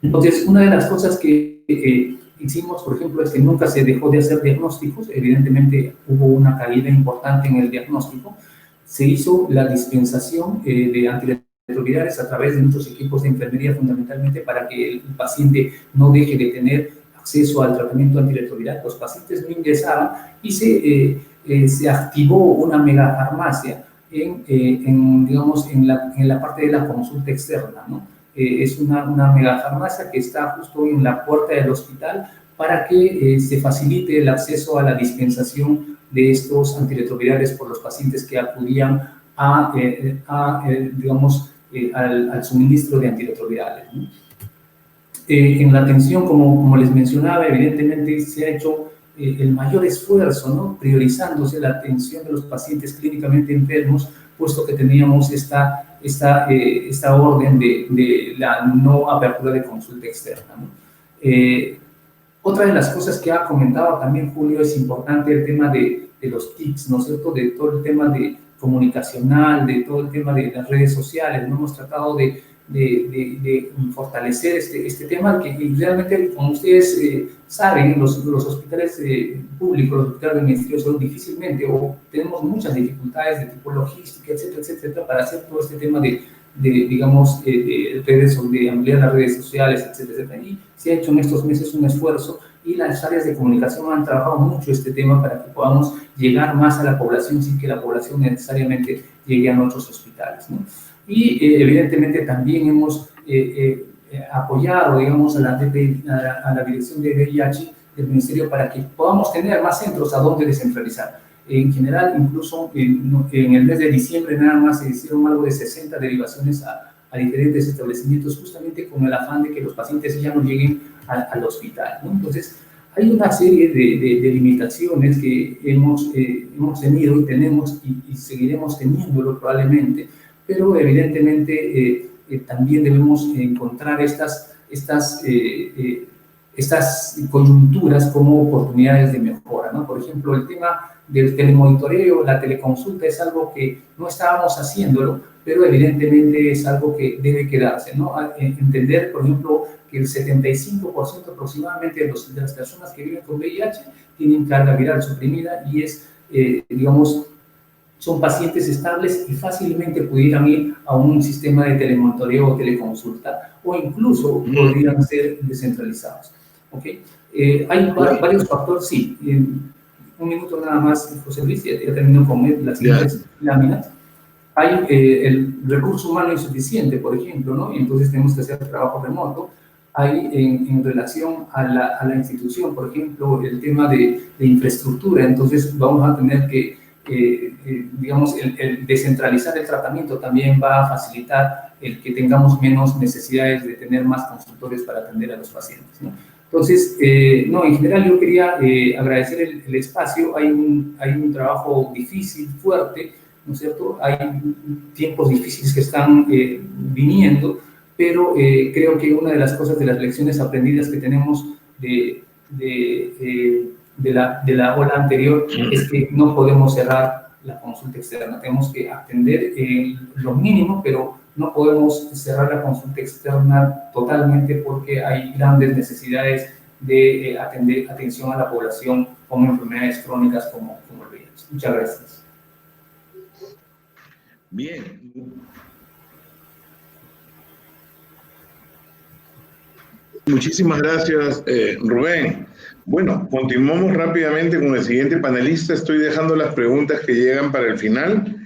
Entonces, una de las cosas que hicimos, por ejemplo, es que nunca se dejó de hacer diagnósticos. Evidentemente, hubo una caída importante en el diagnóstico. Se hizo la dispensación de antirretrovirales a través de nuestros equipos de enfermería, fundamentalmente para que el paciente no deje de tener acceso al tratamiento antirretroviral. Los pacientes no ingresaban y se activó una megafarmacia digamos, en la parte de la consulta externa, ¿no? Es una megafarmacia que está justo en la puerta del hospital para que se facilite el acceso a la dispensación de estos antirretrovirales por los pacientes que acudían digamos, al suministro de antirretrovirales, ¿no? En la atención, como les mencionaba, evidentemente se ha hecho el mayor esfuerzo, ¿no? Priorizándose la atención de los pacientes clínicamente enfermos, puesto que teníamos esta orden de la no apertura de consulta externa, ¿no? Otra de las cosas que ha comentado también Julio es importante el tema de los TICs, ¿no es cierto? De todo el tema de comunicacional, de todo el tema de las redes sociales, ¿no? Hemos tratado de fortalecer este tema que realmente, como ustedes saben, los hospitales públicos, los hospitales del Ministerio de Salud difícilmente, o tenemos muchas dificultades de tipo logística, etcétera, etcétera, para hacer todo este tema digamos, de ampliar las redes sociales, etcétera, etcétera. Y se ha hecho en estos meses un esfuerzo y las áreas de comunicación han trabajado mucho este tema para que podamos llegar más a la población sin que la población necesariamente llegue a nuestros hospitales, ¿no? Y evidentemente también hemos apoyado, digamos, a la dirección de VIH del Ministerio para que podamos tener más centros a donde descentralizar. En general, incluso en el mes de diciembre nada más se hicieron algo de 60 derivaciones a diferentes establecimientos, justamente con el afán de que los pacientes ya no lleguen al hospital, ¿no? Entonces, hay una serie de limitaciones que hemos tenido y tenemos y seguiremos teniéndolo probablemente, pero evidentemente también debemos encontrar estas coyunturas como oportunidades de mejora, ¿no? Por ejemplo, el tema del telemonitoreo, la teleconsulta es algo que no estábamos haciéndolo, pero evidentemente es algo que debe quedarse, ¿no? Entender, por ejemplo, que el 75% aproximadamente de las personas que viven con VIH tienen carga viral suprimida y digamos, son pacientes estables y fácilmente pudieran ir a un sistema de telemonitoreo o teleconsulta, o incluso podrían ser descentralizados, ¿ok? Hay varios factores, sí. Un minuto nada más, José Luis, ya termino con las siguientes láminas. Hay el recurso humano insuficiente, por ejemplo, ¿no? Y entonces tenemos que hacer trabajo remoto. Hay en relación a la institución, por ejemplo, el tema de infraestructura. Entonces vamos a tener que digamos, el descentralizar el tratamiento también va a facilitar el que tengamos menos necesidades de tener más consultores para atender a los pacientes, ¿no? Entonces, no, en general yo quería agradecer el espacio. Hay un trabajo difícil, fuerte, ¿no es cierto? Hay tiempos difíciles que están viniendo, pero creo que una de las cosas, de las lecciones aprendidas que tenemos de la ola anterior es que no podemos cerrar la consulta externa. Tenemos que atender lo mínimo, pero no podemos cerrar la consulta externa totalmente porque hay grandes necesidades de atención a la población con enfermedades crónicas como el VIH. Muchas gracias. Bien. Muchísimas gracias, Rubén. Bueno, continuamos rápidamente con el siguiente panelista. Estoy dejando las preguntas que llegan para el final.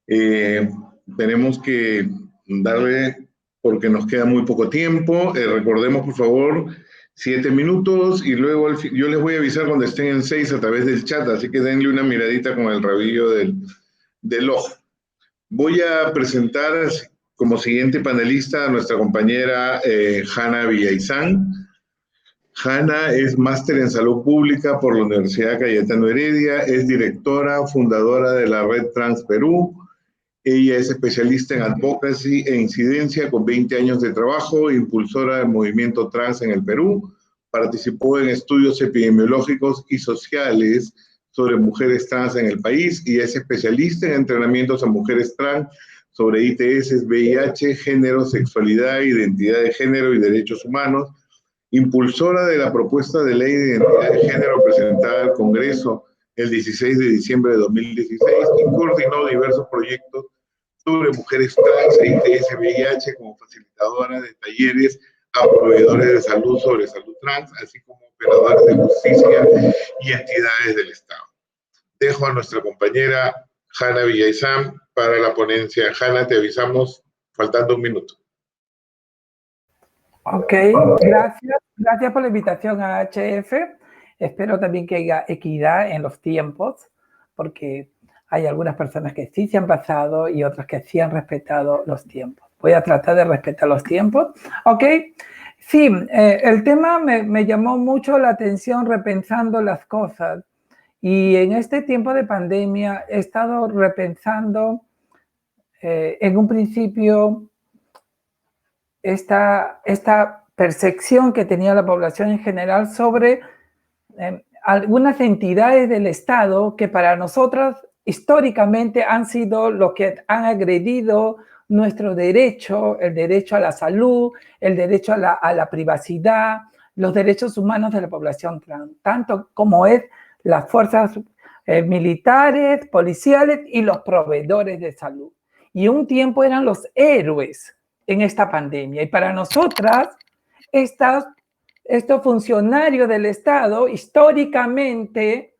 Tenemos que darle, porque nos queda muy poco tiempo. Recordemos, por favor, 7 minutos y luego yo les voy a avisar cuando estén en 6 a través del chat, así que denle una miradita con el rabillo del ojo. Voy a presentar como siguiente panelista a nuestra compañera Hanna Villaizán. Hanna es máster en salud pública por la Universidad Cayetano Heredia, es directora, fundadora de la Red Trans Perú. Ella es especialista en advocacy e incidencia con 20 años de trabajo, impulsora del movimiento trans en el Perú. Participó en estudios epidemiológicos y sociales sobre mujeres trans en el país y es especialista en entrenamientos a mujeres trans sobre ITS, VIH, género, sexualidad, identidad de género y derechos humanos. Impulsora de la propuesta de ley de identidad de género presentada al Congreso el 16 de diciembre de 2016 y coordinó diversos proyectos sobre mujeres trans e ITS VIH como facilitadora de talleres a proveedores de salud sobre salud trans, así como operadores de justicia y entidades del Estado. Dejo a nuestra compañera Hanna Villaizán para la ponencia. Hanna, te avisamos faltando un minuto. Ok, gracias por la invitación a HF. Espero también que haya equidad en los tiempos, porque hay algunas personas que sí se han pasado y otras que sí han respetado los tiempos. Voy a tratar de respetar los tiempos. Ok, sí, el tema me llamó mucho la atención repensando las cosas. Y en este tiempo de pandemia he estado repensando en un principio esta percepción que tenía la población en general sobre algunas entidades del Estado que para nosotras históricamente han sido los que han agredido nuestro derecho, el derecho a la salud, el derecho a la privacidad, los derechos humanos de la población trans, tanto como es las fuerzas militares, policiales y los proveedores de salud. Y un tiempo eran los héroes en esta pandemia. Y para nosotras, estos funcionarios del Estado, históricamente,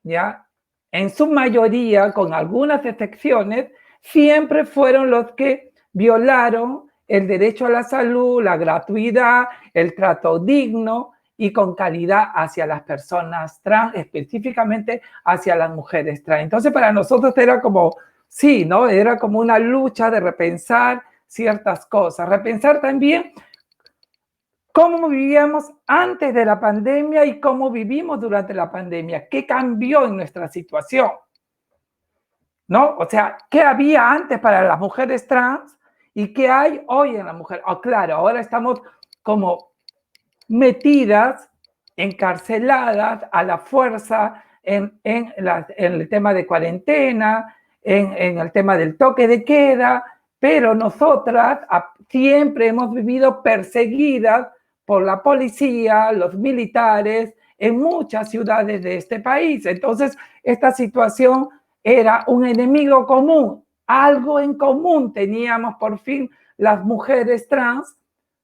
ya, en su mayoría, con algunas excepciones, siempre fueron los que violaron el derecho a la salud, la gratuidad, el trato digno y con calidad hacia las personas trans, específicamente hacia las mujeres trans. Entonces, para nosotros era como, sí, ¿no? Era como una lucha de repensar ciertas cosas, repensar también cómo vivíamos antes de la pandemia y cómo vivimos durante la pandemia, qué cambió en nuestra situación, ¿no? O sea, ¿qué había antes para las mujeres trans y qué hay hoy en la mujer? Oh, claro, ahora estamos como metidas, encarceladas a la fuerza en el tema de cuarentena, en el tema del toque de queda, pero nosotras siempre hemos vivido perseguidas por la policía, los militares, en muchas ciudades de este país. Entonces, esta situación era un enemigo común, algo en común teníamos por fin las mujeres trans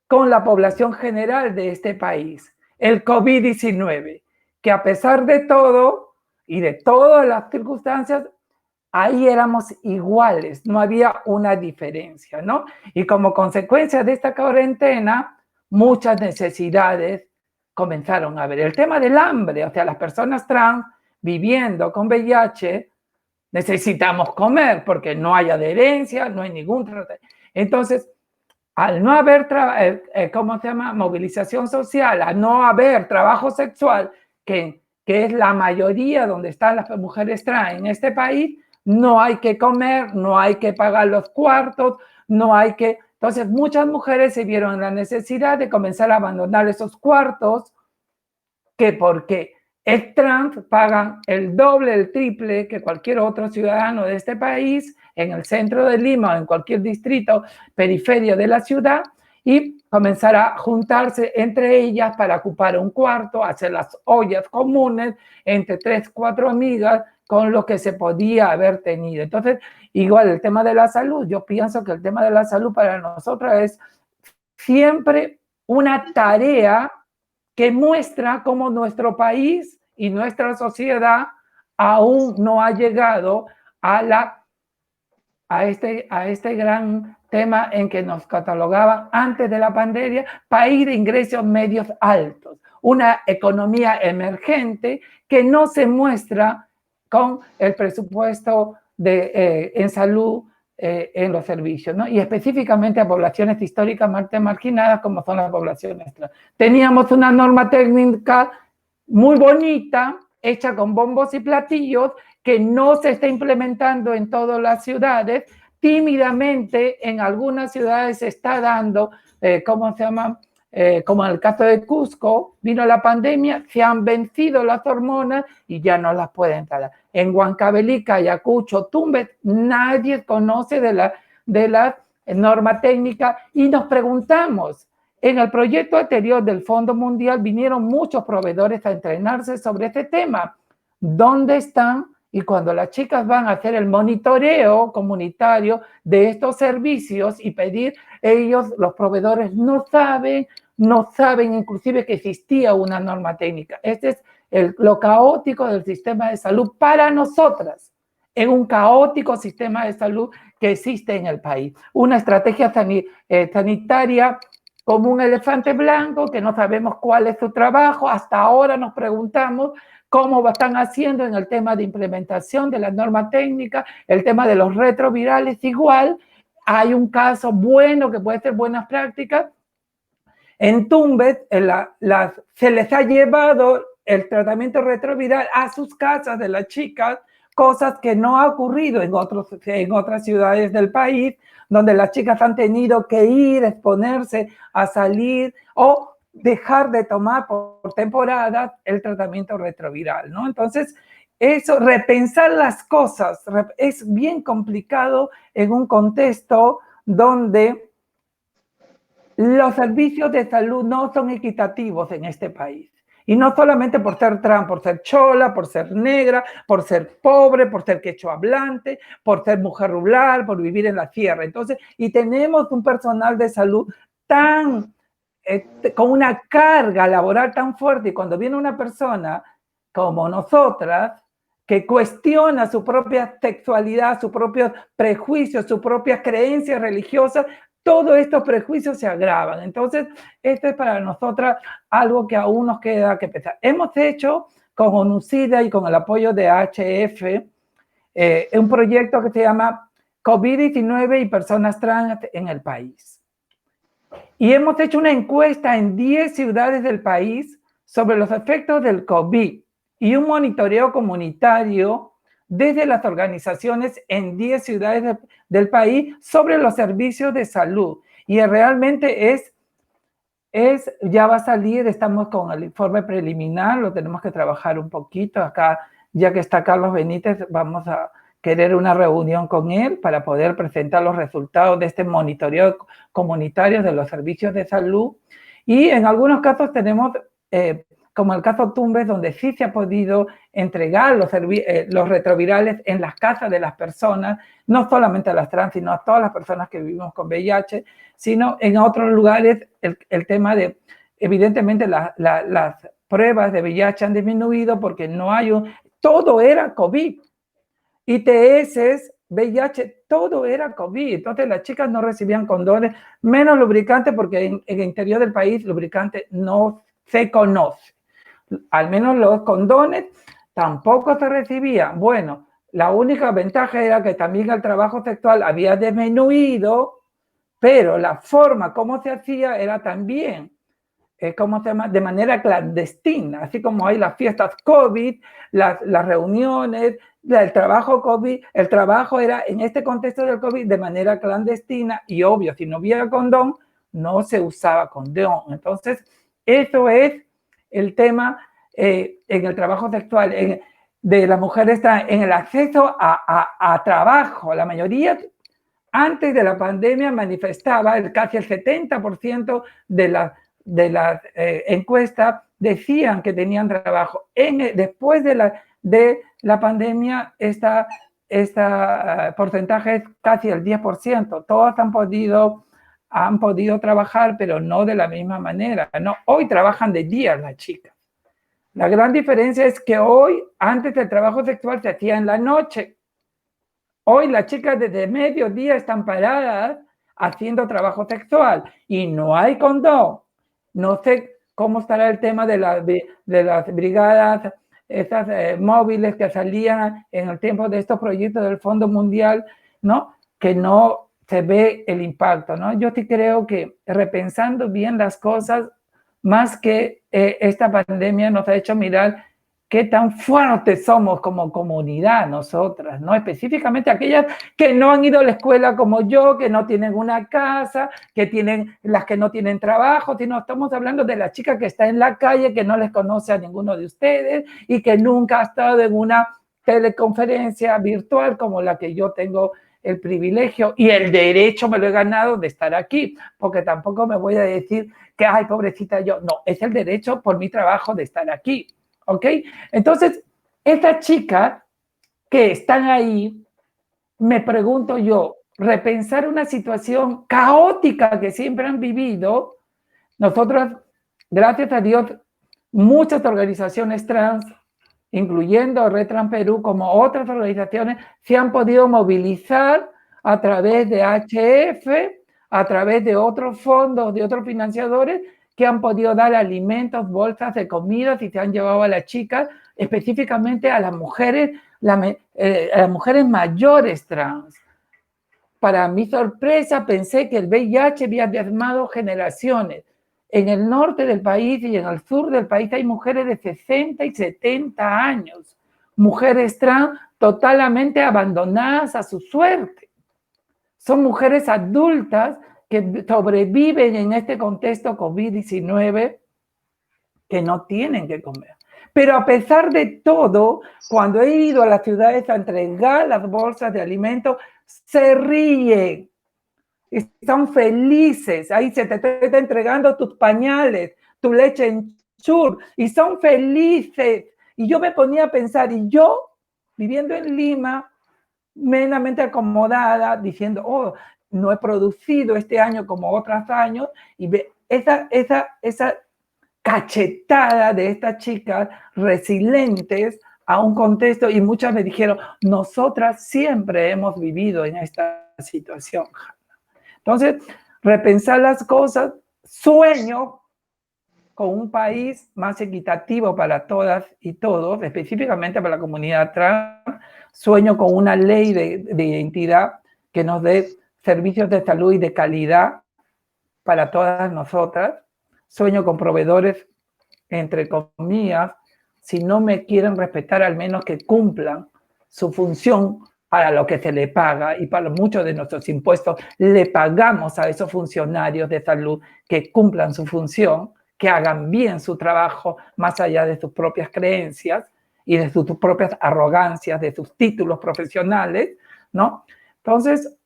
con la población general de este país, el COVID-19, que a pesar de todo y de todas las circunstancias, ahí éramos iguales, no había una diferencia, ¿no? Y como consecuencia de esta cuarentena, muchas necesidades comenzaron a haber. El tema del hambre, o sea, las personas trans viviendo con VIH, necesitamos comer porque no hay adherencia, no hay ningún tratamiento. Entonces, al no haber, ¿cómo se llama? Movilización social, al no haber trabajo sexual, que es la mayoría donde están las mujeres trans en este país, no hay que comer, no hay que pagar los cuartos, no hay que... Entonces, muchas mujeres se vieron en la necesidad de comenzar a abandonar esos cuartos, que porque es trans pagan el doble, el triple que cualquier otro ciudadano de este país en el centro de Lima o en cualquier distrito, periferia de la ciudad, y comenzar a juntarse entre ellas para ocupar un cuarto, hacer las ollas comunes entre 3, 4 amigas con lo que se podía haber tenido. Entonces, igual el tema de la salud, yo pienso que el tema de la salud para nosotros es siempre una tarea que muestra cómo nuestro país y nuestra sociedad aún no ha llegado a este gran tema en que nos catalogaban antes de la pandemia, país de ingresos medios altos, una economía emergente que no se muestra con el presupuesto en salud en los servicios, ¿no? Y específicamente a poblaciones históricamente marginadas como son las poblaciones trans. Teníamos una norma técnica muy bonita, hecha con bombos y platillos, que no se está implementando en todas las ciudades. Tímidamente en algunas ciudades se está dando, ¿cómo se llama? Como en el caso de Cusco, vino la pandemia, se han vencido las hormonas y ya no las pueden dar. En Huancavelica, Ayacucho, Tumbes, nadie conoce de la norma técnica y nos preguntamos, en el proyecto anterior del Fondo Mundial vinieron muchos proveedores a entrenarse sobre este tema. ¿Dónde están? Y cuando las chicas van a hacer el monitoreo comunitario de estos servicios y pedir, ellos, los proveedores, no saben inclusive que existía una norma técnica. Este es lo caótico del sistema de salud para nosotras, en un caótico sistema de salud que existe en el país. Una estrategia sanitaria como un elefante blanco que no sabemos cuál es su trabajo. Hasta ahora nos preguntamos cómo están haciendo en el tema de implementación de la norma técnica, el tema de los retrovirales igual. Hay un caso bueno que puede ser buenas prácticas. En Tumbes se les ha llevado el tratamiento retroviral a sus casas de las chicas, cosas que no ha ocurrido en otras ciudades del país, donde las chicas han tenido que ir, exponerse a salir o dejar de tomar por temporadas el tratamiento retroviral, ¿no? Entonces, eso, repensar las cosas, es bien complicado en un contexto donde los servicios de salud no son equitativos en este país. Y no solamente por ser trans, por ser chola, por ser negra, por ser pobre, por ser quechua hablante, por ser mujer rural, por vivir en la sierra. Entonces, y tenemos un personal de salud con una carga laboral tan fuerte, y cuando viene una persona como nosotras, que cuestiona su propia sexualidad, sus propios prejuicios, sus propias creencias religiosas, todos estos prejuicios se agravan. Entonces, esto es para nosotras algo que aún nos queda que pensar. Hemos hecho con ONUCIDA y con el apoyo de HF un proyecto que se llama COVID-19 y personas trans en el país. Y hemos hecho una encuesta en 10 ciudades del país sobre los efectos del COVID y un monitoreo comunitario desde las organizaciones en 10 ciudades del país sobre los servicios de salud. Y realmente ya va a salir, estamos con el informe preliminar, lo tenemos que trabajar un poquito. Acá, ya que está Carlos Benítez, vamos a querer una reunión con él para poder presentar los resultados de este monitoreo comunitario de los servicios de salud. Y en algunos casos tenemos, como el caso Tumbes, donde sí se ha podido entregar los retrovirales en las casas de las personas, no solamente a las trans, sino a todas las personas que vivimos con VIH, sino en otros lugares el tema de, evidentemente, las pruebas de VIH han disminuido porque no hay todo era COVID. ITS, VIH, todo era COVID. Entonces las chicas no recibían condones, menos lubricantes, porque en el interior del país lubricante no se conoce. Al menos los condones tampoco se recibían. Bueno, la única ventaja era que también el trabajo sexual había disminuido, pero la forma como se hacía era también, ¿cómo se llama? De manera clandestina, así como hay las fiestas COVID, las reuniones, el trabajo COVID, el trabajo era en este contexto del COVID de manera clandestina y obvio, si no había condón, no se usaba condón. Entonces, eso es el tema en el trabajo sexual de la mujer, está en el acceso a trabajo. La mayoría, antes de la pandemia, manifestaba casi el 70% de las encuestas decían que tenían trabajo. Después de la pandemia, este porcentaje es casi el 10%. Todos han podido trabajar, pero no de la misma manera, ¿no? Hoy trabajan de día las chicas. La gran diferencia es que hoy, antes del trabajo sexual, se hacía en la noche. Hoy las chicas desde mediodía están paradas haciendo trabajo sexual y no hay condón. No sé cómo estará el tema de las brigadas esas móviles que salían en el tiempo de estos proyectos del Fondo Mundial, ¿no? que no se ve el impacto, ¿no? Yo sí creo que repensando bien las cosas, más que esta pandemia nos ha hecho mirar qué tan fuertes somos como comunidad nosotras, ¿no? Específicamente aquellas que no han ido a la escuela como yo, que no tienen una casa, que tienen, las que no tienen trabajo, sino estamos hablando de la chica que está en la calle, que no les conoce a ninguno de ustedes y que nunca ha estado en una teleconferencia virtual como la que yo tengo el privilegio y el derecho me lo he ganado de estar aquí, porque tampoco me voy a decir que, ay, pobrecita yo, no, es el derecho por mi trabajo de estar aquí, ¿ok? Entonces, estas chicas que están ahí, me pregunto yo, repensar una situación caótica que siempre han vivido, nosotros, gracias a Dios, muchas organizaciones trans, incluyendo Red Trans Perú, como otras organizaciones, se han podido movilizar a través de HF, a través de otros fondos, de otros financiadores, que han podido dar alimentos, bolsas de comidas y se han llevado a las chicas, específicamente a las mujeres mayores trans. Para mi sorpresa, pensé que el VIH había diezmado generaciones. En el norte del país y en el sur del país hay mujeres de 60 y 70 años, mujeres trans totalmente abandonadas a su suerte. Son mujeres adultas que sobreviven en este contexto COVID-19 que no tienen que comer. Pero a pesar de todo, cuando he ido a las ciudades a entregar las bolsas de alimentos, se ríen. Están felices, ahí se te está entregando tus pañales, tu leche en chur, y son felices. Y yo me ponía a pensar, y yo, viviendo en Lima, meramente acomodada, diciendo, oh, no he producido este año como otros años, y esa cachetada de estas chicas resilientes a un contexto, y muchas me dijeron, nosotras siempre hemos vivido en esta situación. Entonces, repensar las cosas, sueño con un país más equitativo para todas y todos, específicamente para la comunidad trans, sueño con una ley de identidad que nos dé servicios de salud y de calidad para todas nosotras, sueño con proveedores, entre comillas, si no me quieren respetar, al menos que cumplan su función para lo que se le paga, y para muchos de nuestros impuestos le pagamos a esos funcionarios de salud que cumplan su función, que hagan bien su trabajo más allá de sus propias creencias y de sus propias arrogancias, de sus títulos profesionales, ¿no? Entonces,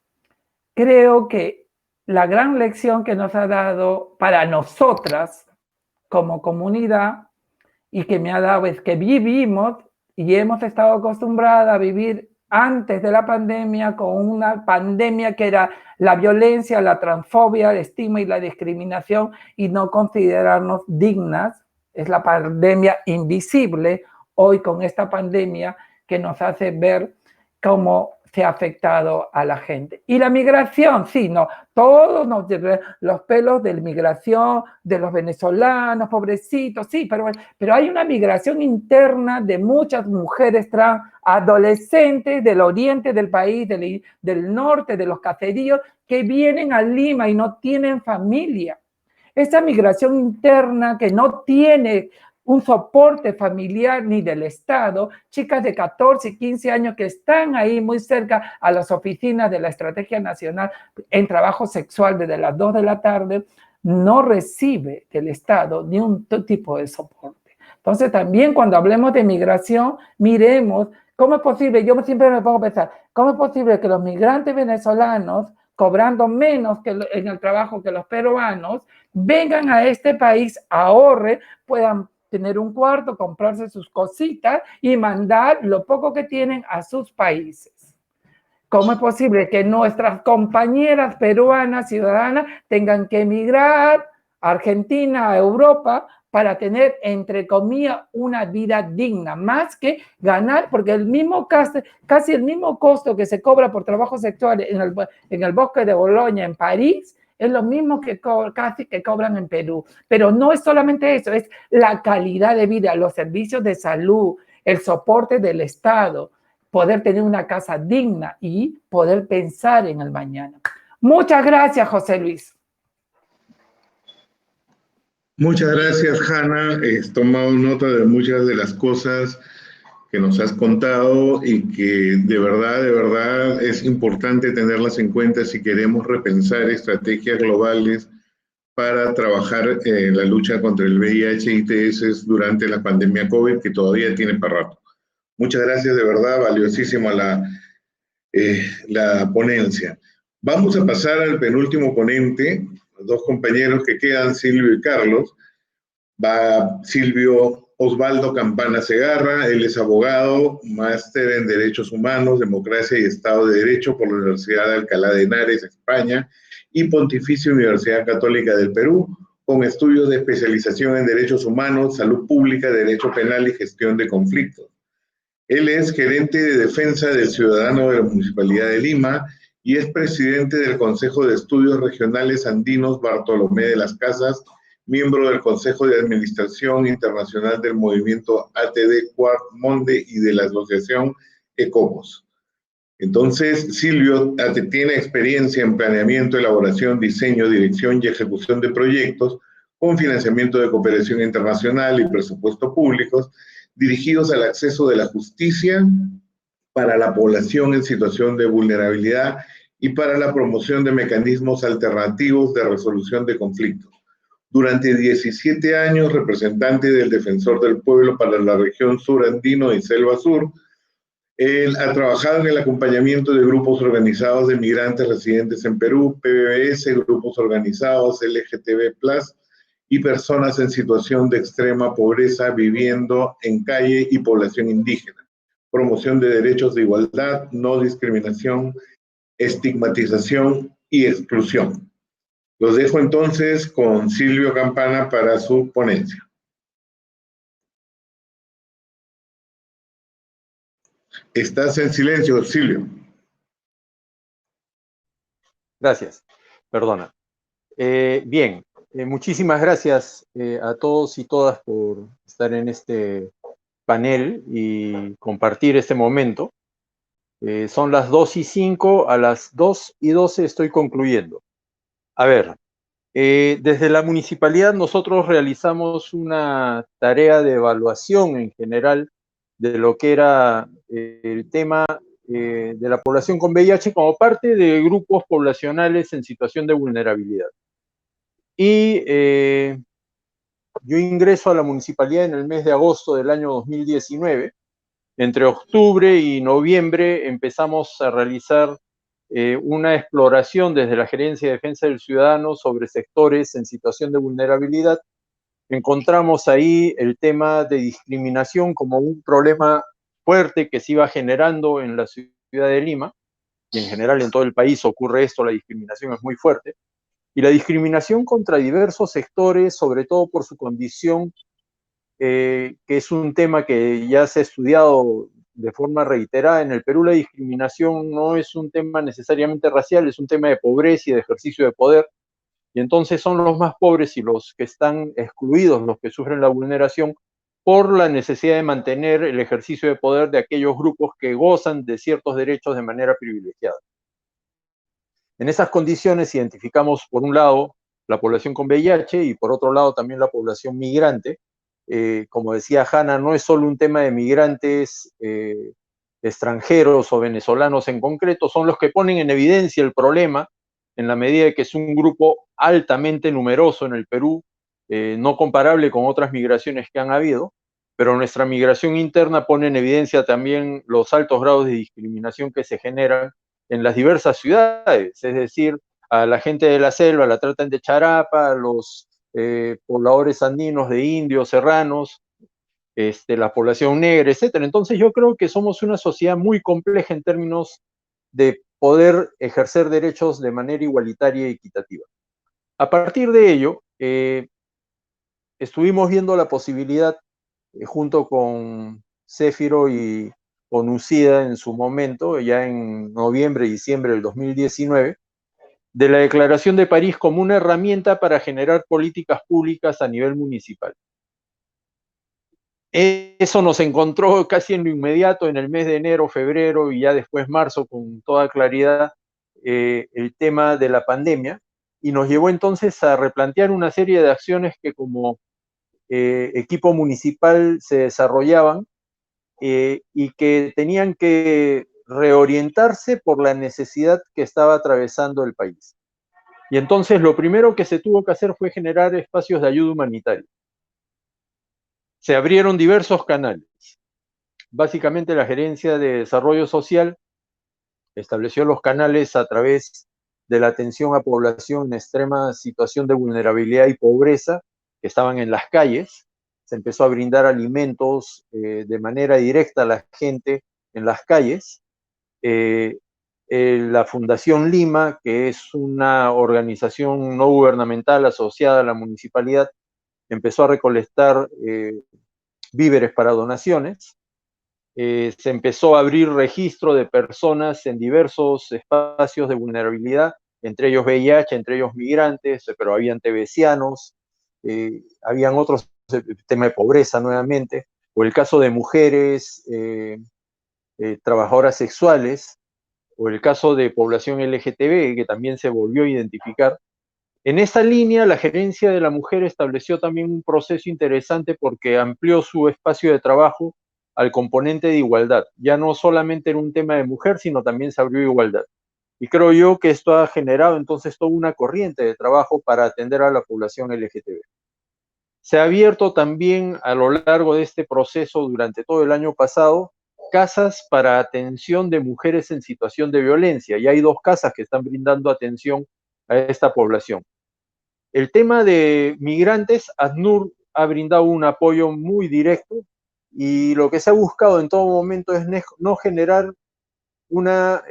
creo que la gran lección que nos ha dado para nosotras como comunidad y que me ha dado es que vivimos y hemos estado acostumbradas a vivir antes de la pandemia con una pandemia que era la violencia, la transfobia, el estigma y la discriminación, y no considerarnos dignas. Es la pandemia invisible hoy con esta pandemia que nos hace ver cómo se ha afectado a la gente. Y la migración, sí, no, todos los pelos de la migración, de los venezolanos, pobrecitos, sí, pero hay una migración interna de muchas mujeres trans, adolescentes del oriente del país, del norte, de los caseríos, que vienen a Lima y no tienen familia. Esa migración interna que no tiene un soporte familiar ni del Estado, chicas de 14 y 15 años que están ahí muy cerca a las oficinas de la Estrategia Nacional en trabajo sexual desde las 2 de la tarde, no recibe del Estado ni un tipo de soporte. Entonces también cuando hablemos de migración, miremos cómo es posible, yo siempre me pongo a pensar, cómo es posible que los migrantes venezolanos, cobrando menos que en el trabajo que los peruanos, vengan a este país, ahorren, puedan tener un cuarto, comprarse sus cositas y mandar lo poco que tienen a sus países. ¿Cómo es posible que nuestras compañeras peruanas, ciudadanas, tengan que emigrar a Argentina, a Europa, para tener, entre comillas, una vida digna, más que ganar, porque casi el mismo costo que se cobra por trabajo sexual en el bosque de Bolonia, en París, es lo mismo que casi que cobran en Perú. Pero no es solamente eso, es la calidad de vida, los servicios de salud, el soporte del Estado. poder tener una casa digna y poder pensar en el mañana. Muchas gracias, José Luis. Muchas gracias, Hanna. He tomado nota de muchas de las cosas que nos has contado y que de verdad es importante tenerlas en cuenta si queremos repensar estrategias globales para trabajar en la lucha contra el VIH y ITS durante la pandemia COVID, que todavía tiene para rato. Muchas gracias, de verdad, valiosísima la ponencia. Vamos a pasar al penúltimo ponente, los dos compañeros que quedan, Silvio y Carlos. Va Silvio Osvaldo Campana Segarra, él es abogado, máster en Derechos Humanos, Democracia y Estado de Derecho por la Universidad de Alcalá de Henares, España, y Pontificia Universidad Católica del Perú, con estudios de especialización en Derechos Humanos, Salud Pública, Derecho Penal y Gestión de Conflictos. Él es gerente de Defensa del Ciudadano de la Municipalidad de Lima y es presidente del Consejo de Estudios Regionales Andinos Bartolomé de las Casas, miembro del Consejo de Administración Internacional del Movimiento ATD Quart Monde y de la Asociación ECOMOS. Entonces, Silvio tiene experiencia en planeamiento, elaboración, diseño, dirección y ejecución de proyectos con financiamiento de cooperación internacional y presupuestos públicos dirigidos al acceso de la justicia para la población en situación de vulnerabilidad y para la promoción de mecanismos alternativos de resolución de conflictos. Durante 17 años, representante del Defensor del Pueblo para la región sur andino y Selva Sur, él ha trabajado en el acompañamiento de grupos organizados de migrantes residentes en Perú, PBS, grupos organizados LGTB+, y personas en situación de extrema pobreza viviendo en calle y población indígena. Promoción de derechos de igualdad, no discriminación, estigmatización y exclusión. Los dejo entonces con Silvio Campana para su ponencia. Estás en silencio, Silvio. Gracias, perdona. Bien, muchísimas gracias a todos y todas por estar en este panel y compartir este momento. Son las 2:05, a las 2:12 estoy concluyendo. A ver, desde la municipalidad nosotros realizamos una tarea de evaluación en general de lo que era el tema de la población con VIH como parte de grupos poblacionales en situación de vulnerabilidad. Y yo ingreso a la municipalidad en el mes de agosto del año 2019. Entre octubre y noviembre empezamos a realizar una exploración desde la Gerencia de Defensa del Ciudadano sobre sectores en situación de vulnerabilidad. Encontramos ahí el tema de discriminación como un problema fuerte que se iba generando en la ciudad de Lima, y en general en todo el país ocurre esto, la discriminación es muy fuerte, y la discriminación contra diversos sectores, sobre todo por su condición, que es un tema que ya se ha estudiado de forma reiterada. En el Perú la discriminación no es un tema necesariamente racial, es un tema de pobreza y de ejercicio de poder, y entonces son los más pobres y los que están excluidos los que sufren la vulneración por la necesidad de mantener el ejercicio de poder de aquellos grupos que gozan de ciertos derechos de manera privilegiada. En esas condiciones identificamos, por un lado, la población con VIH y por otro lado también la población migrante. Como decía Hanna, no es solo un tema de migrantes extranjeros o venezolanos en concreto, son los que ponen en evidencia el problema en la medida de que es un grupo altamente numeroso en el Perú, no comparable con otras migraciones que han habido, pero nuestra migración interna pone en evidencia también los altos grados de discriminación que se generan en las diversas ciudades, es decir, a la gente de la selva la tratan de charapa, a los pobladores andinos de indios, serranos, la población negra, etc. Entonces yo creo que somos una sociedad muy compleja en términos de poder ejercer derechos de manera igualitaria y equitativa. A partir de ello, estuvimos viendo la posibilidad, junto con Céfiro y con UCIDA en su momento, ya en noviembre y diciembre del 2019, de la Declaración de París como una herramienta para generar políticas públicas a nivel municipal. Eso nos encontró casi en lo inmediato, en el mes de enero, febrero y ya después marzo, con toda claridad, el tema de la pandemia, y nos llevó entonces a replantear una serie de acciones que como equipo municipal se desarrollaban y que tenían que reorientarse por la necesidad que estaba atravesando el país. Y entonces lo primero que se tuvo que hacer fue generar espacios de ayuda humanitaria. Se abrieron diversos canales. Básicamente la Gerencia de Desarrollo Social estableció los canales a través de la atención a población en extrema situación de vulnerabilidad y pobreza que estaban en las calles. Se empezó a brindar alimentos de manera directa a la gente en las calles. La Fundación Lima, que es una organización no gubernamental asociada a la municipalidad, empezó a recolectar víveres para donaciones. Se empezó a abrir registro de personas en diversos espacios de vulnerabilidad, entre ellos VIH, entre ellos migrantes, pero habían tebesianos, habían otros, tema de pobreza nuevamente, o el caso de mujeres trabajadoras sexuales, o el caso de población LGTB, que también se volvió a identificar. En esa línea, la Gerencia de la Mujer estableció también un proceso interesante porque amplió su espacio de trabajo al componente de igualdad. Ya no solamente era un tema de mujer, sino también se abrió igualdad. Y creo yo que esto ha generado entonces toda una corriente de trabajo para atender a la población LGTB. Se ha abierto también a lo largo de este proceso durante todo el año pasado casas para atención de mujeres en situación de violencia, y hay 2 casas que están brindando atención a esta población. El tema de migrantes, ACNUR ha brindado un apoyo muy directo, y lo que se ha buscado en todo momento es no generar una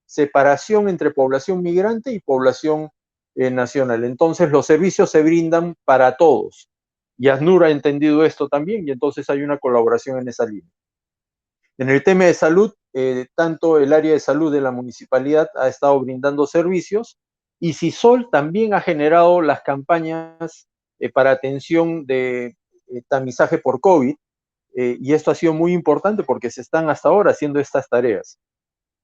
separación entre población migrante y población nacional. Entonces los servicios se brindan para todos, y ACNUR ha entendido esto también, y entonces hay una colaboración en esa línea. En el tema de salud, tanto el área de salud de la municipalidad ha estado brindando servicios, y CISOL también ha generado las campañas para atención de tamizaje por COVID, y esto ha sido muy importante porque se están hasta ahora haciendo estas tareas.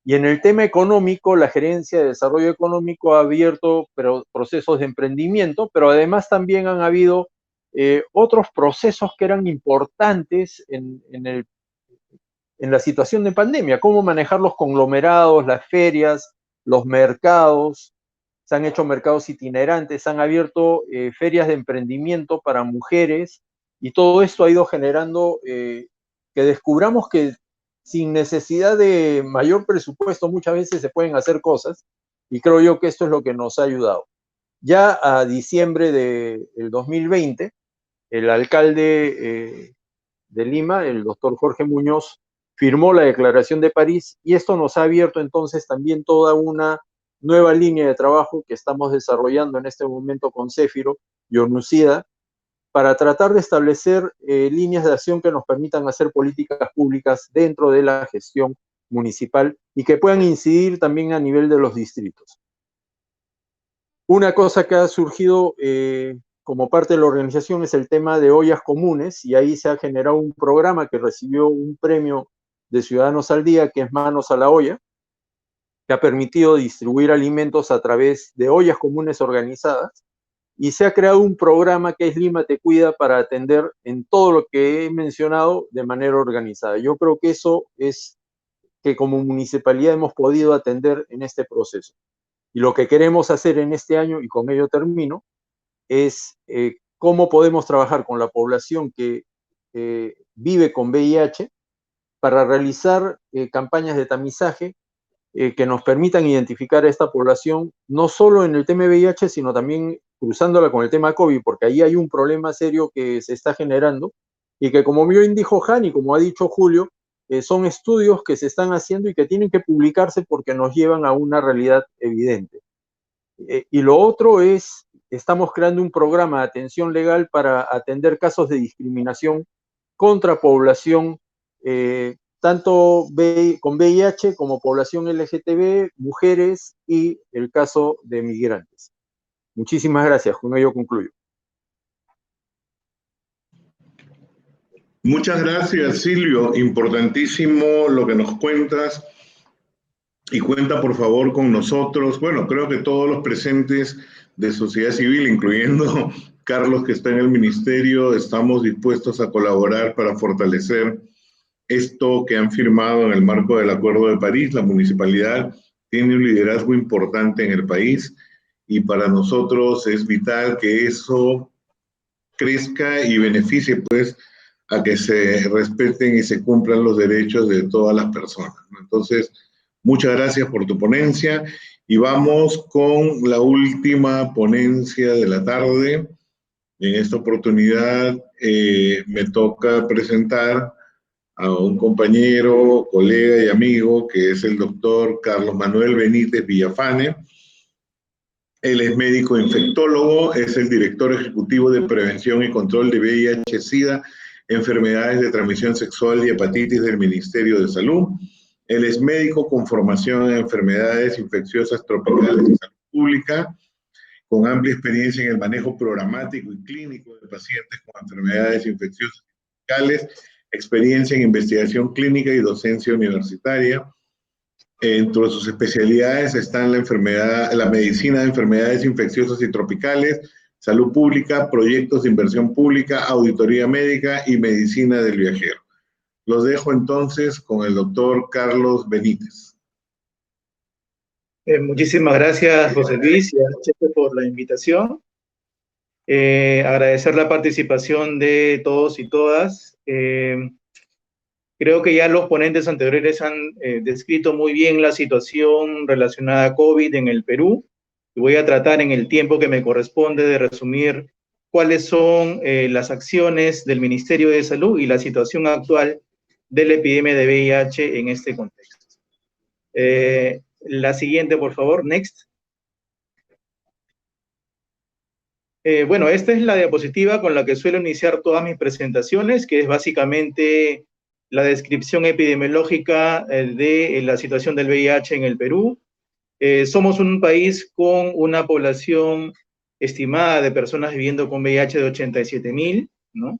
Y en el tema económico, la Gerencia de Desarrollo Económico ha abierto procesos de emprendimiento, pero además también han habido otros procesos que eran importantes en la situación de pandemia, cómo manejar los conglomerados, las ferias, los mercados. Se han hecho mercados itinerantes, se han abierto ferias de emprendimiento para mujeres, y todo esto ha ido generando que descubramos que sin necesidad de mayor presupuesto muchas veces se pueden hacer cosas, y creo yo que esto es lo que nos ha ayudado. Ya a diciembre del 2020, el alcalde de Lima, el doctor Jorge Muñoz, firmó la Declaración de París, y esto nos ha abierto entonces también toda una nueva línea de trabajo que estamos desarrollando en este momento con Céfiro y ONUCIDA para tratar de establecer líneas de acción que nos permitan hacer políticas públicas dentro de la gestión municipal y que puedan incidir también a nivel de los distritos. Una cosa que ha surgido como parte de la organización es el tema de ollas comunes, y ahí se ha generado un programa que recibió un premio de Ciudadanos al Día, que es Manos a la Olla, que ha permitido distribuir alimentos a través de ollas comunes organizadas, y se ha creado un programa que es Lima Te Cuida para atender en todo lo que he mencionado de manera organizada. Yo creo que eso es que como municipalidad hemos podido atender en este proceso. Y lo que queremos hacer en este año, y con ello termino, es cómo podemos trabajar con la población que vive con VIH para realizar campañas de tamizaje que nos permitan identificar a esta población, no solo en el tema de VIH, sino también cruzándola con el tema COVID, porque ahí hay un problema serio que se está generando, y que, como bien dijo Jani, como ha dicho Julio, son estudios que se están haciendo y que tienen que publicarse porque nos llevan a una realidad evidente. Y lo otro es, estamos creando un programa de atención legal para atender casos de discriminación contra población, tanto con VIH como población LGTB, mujeres y el caso de migrantes. Muchísimas gracias, con ello concluyo. Muchas gracias, Silvio. Importantísimo lo que nos cuentas. Y cuenta, por favor, con nosotros. Bueno, creo que todos los presentes de sociedad civil, incluyendo Carlos, que está en el ministerio, estamos dispuestos a colaborar para fortalecer esto que han firmado en el marco del Acuerdo de París. La municipalidad tiene un liderazgo importante en el país y para nosotros es vital que eso crezca y beneficie, pues, a que se respeten y se cumplan los derechos de todas las personas, ¿no? Entonces, muchas gracias por tu ponencia y vamos con la última ponencia de la tarde. En esta oportunidad me toca presentar a un compañero, colega y amigo que es el doctor Carlos Manuel Benítez Villafane. Él es médico infectólogo, es el director ejecutivo de prevención y control de VIH-Sida, enfermedades de transmisión sexual y hepatitis del Ministerio de Salud. Él es médico con formación en enfermedades infecciosas tropicales de salud pública, con amplia experiencia en el manejo programático y clínico de pacientes con enfermedades infecciosas tropicales, experiencia en investigación clínica y docencia universitaria. Entre sus especialidades están la medicina de enfermedades infecciosas y tropicales, salud pública, proyectos de inversión pública, auditoría médica y medicina del viajero. Los dejo entonces con el doctor Carlos Benítez. Muchísimas gracias, José Luis y a Chepe por la invitación. Agradecer la participación de todos y todas. Creo que ya los ponentes anteriores han descrito muy bien la situación relacionada a COVID en el Perú. Y voy a tratar en el tiempo que me corresponde de resumir cuáles son las acciones del Ministerio de Salud y la situación actual de la epidemia de VIH en este contexto. La siguiente, por favor, next. Bueno, esta es la diapositiva con la que suelo iniciar todas mis presentaciones, que es básicamente la descripción epidemiológica de la situación del VIH en el Perú. Somos un país con una población estimada de personas viviendo con VIH de 87,000, ¿no?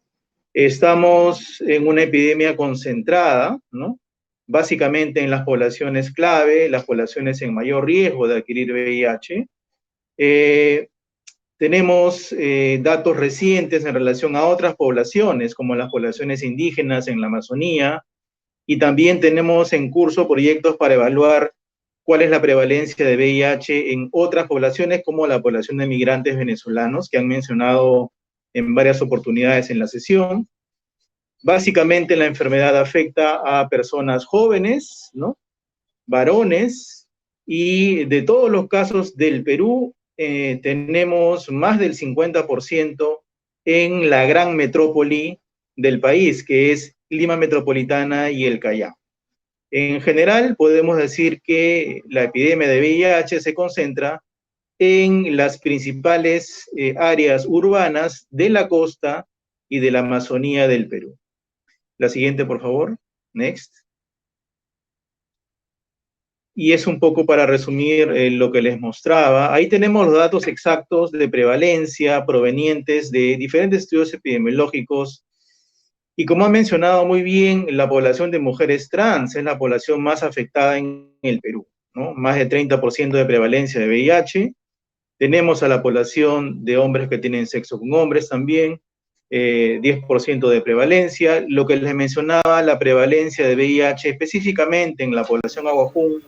Estamos en una epidemia concentrada, ¿no? Básicamente en las poblaciones clave, las poblaciones en mayor riesgo de adquirir VIH. Tenemos datos recientes en relación a otras poblaciones, como las poblaciones indígenas en la Amazonía, y también tenemos en curso proyectos para evaluar cuál es la prevalencia de VIH en otras poblaciones, como la población de migrantes venezolanos, que han mencionado en varias oportunidades en la sesión. Básicamente la enfermedad afecta a personas jóvenes, ¿no? Varones, y de todos los casos del Perú, tenemos más del 50% en la gran metrópoli del país, que es Lima Metropolitana y el Callao. En general, podemos decir que la epidemia de VIH se concentra en las principales áreas urbanas de la costa y de la Amazonía del Perú. La siguiente, por favor. Next. Y es un poco para resumir lo que les mostraba. Ahí tenemos los datos exactos de prevalencia provenientes de diferentes estudios epidemiológicos. Y como ha mencionado muy bien, la población de mujeres trans es la población más afectada en el Perú, ¿no? Más de 30% de prevalencia de VIH. Tenemos a la población de hombres que tienen sexo con hombres también, 10% de prevalencia. Lo que les mencionaba, la prevalencia de VIH específicamente en la población Aguajún,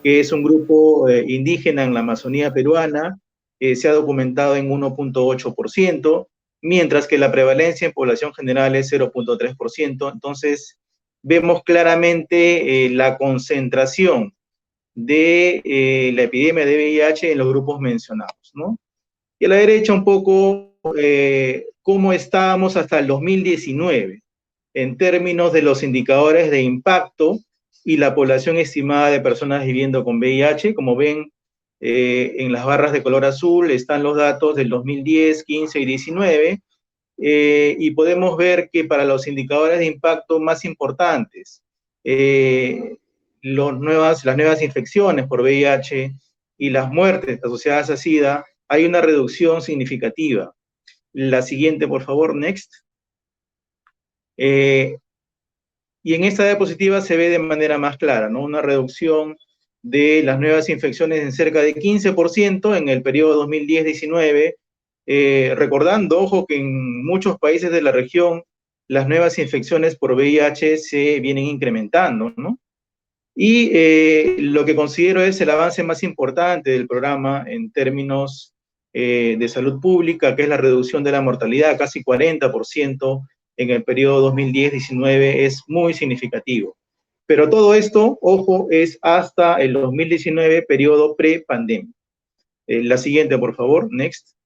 que es un grupo indígena en la Amazonía peruana, se ha documentado en 1.8%, mientras que la prevalencia en población general es 0.3%. Entonces, vemos claramente la concentración de la epidemia de VIH en los grupos mencionados, ¿no? Y a la derecha un poco cómo estábamos hasta el 2019 en términos de los indicadores de impacto y la población estimada de personas viviendo con VIH. Como ven, en las barras de color azul están los datos del 2010, 15 y 19, y podemos ver que para los indicadores de impacto más importantes, las nuevas infecciones por VIH y las muertes asociadas a SIDA, hay una reducción significativa. La siguiente, por favor, next. Y en esta diapositiva se ve de manera más clara, ¿no? Una reducción de las nuevas infecciones en cerca de 15% en el periodo 2010-19, recordando, ojo, que en muchos países de la región las nuevas infecciones por VIH se vienen incrementando, ¿no? Y lo que considero es el avance más importante del programa en términos de salud pública, que es la reducción de la mortalidad, casi 40% en el periodo 2010-19, es muy significativo. Pero todo esto, ojo, es hasta el 2019, periodo pre-pandemia. La siguiente, por favor, next.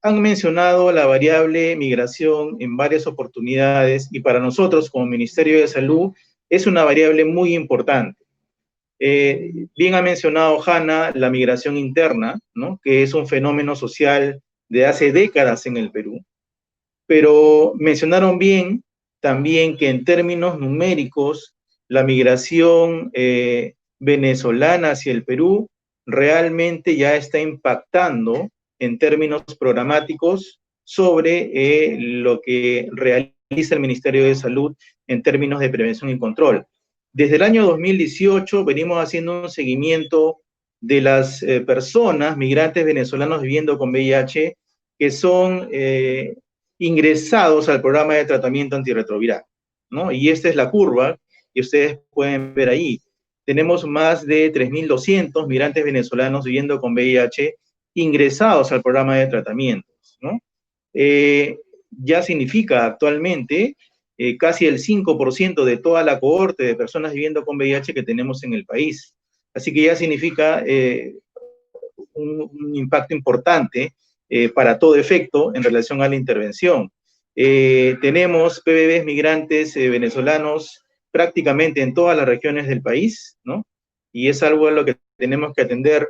Han mencionado la variable migración en varias oportunidades y para nosotros como Ministerio de Salud es una variable muy importante. Bien ha mencionado Hanna la migración interna, ¿no? Que es un fenómeno social de hace décadas en el Perú, pero mencionaron bien también que en términos numéricos la migración venezolana hacia el Perú realmente ya está impactando en términos programáticos sobre lo que realiza el Ministerio de Salud en términos de prevención y control. Desde el año 2018 venimos haciendo un seguimiento de las personas, migrantes venezolanos viviendo con VIH, que son ingresados al programa de tratamiento antirretroviral, ¿no? Y esta es la curva que ustedes pueden ver ahí. Tenemos más de 3.200 migrantes venezolanos viviendo con VIH ingresados al programa de tratamientos, ¿no? Ya significa actualmente casi el 5% de toda la cohorte de personas viviendo con VIH que tenemos en el país. Así que ya significa un impacto importante para todo efecto en relación a la intervención. Tenemos PBBs migrantes venezolanos prácticamente en todas las regiones del país, ¿no? Y es algo a lo que tenemos que atender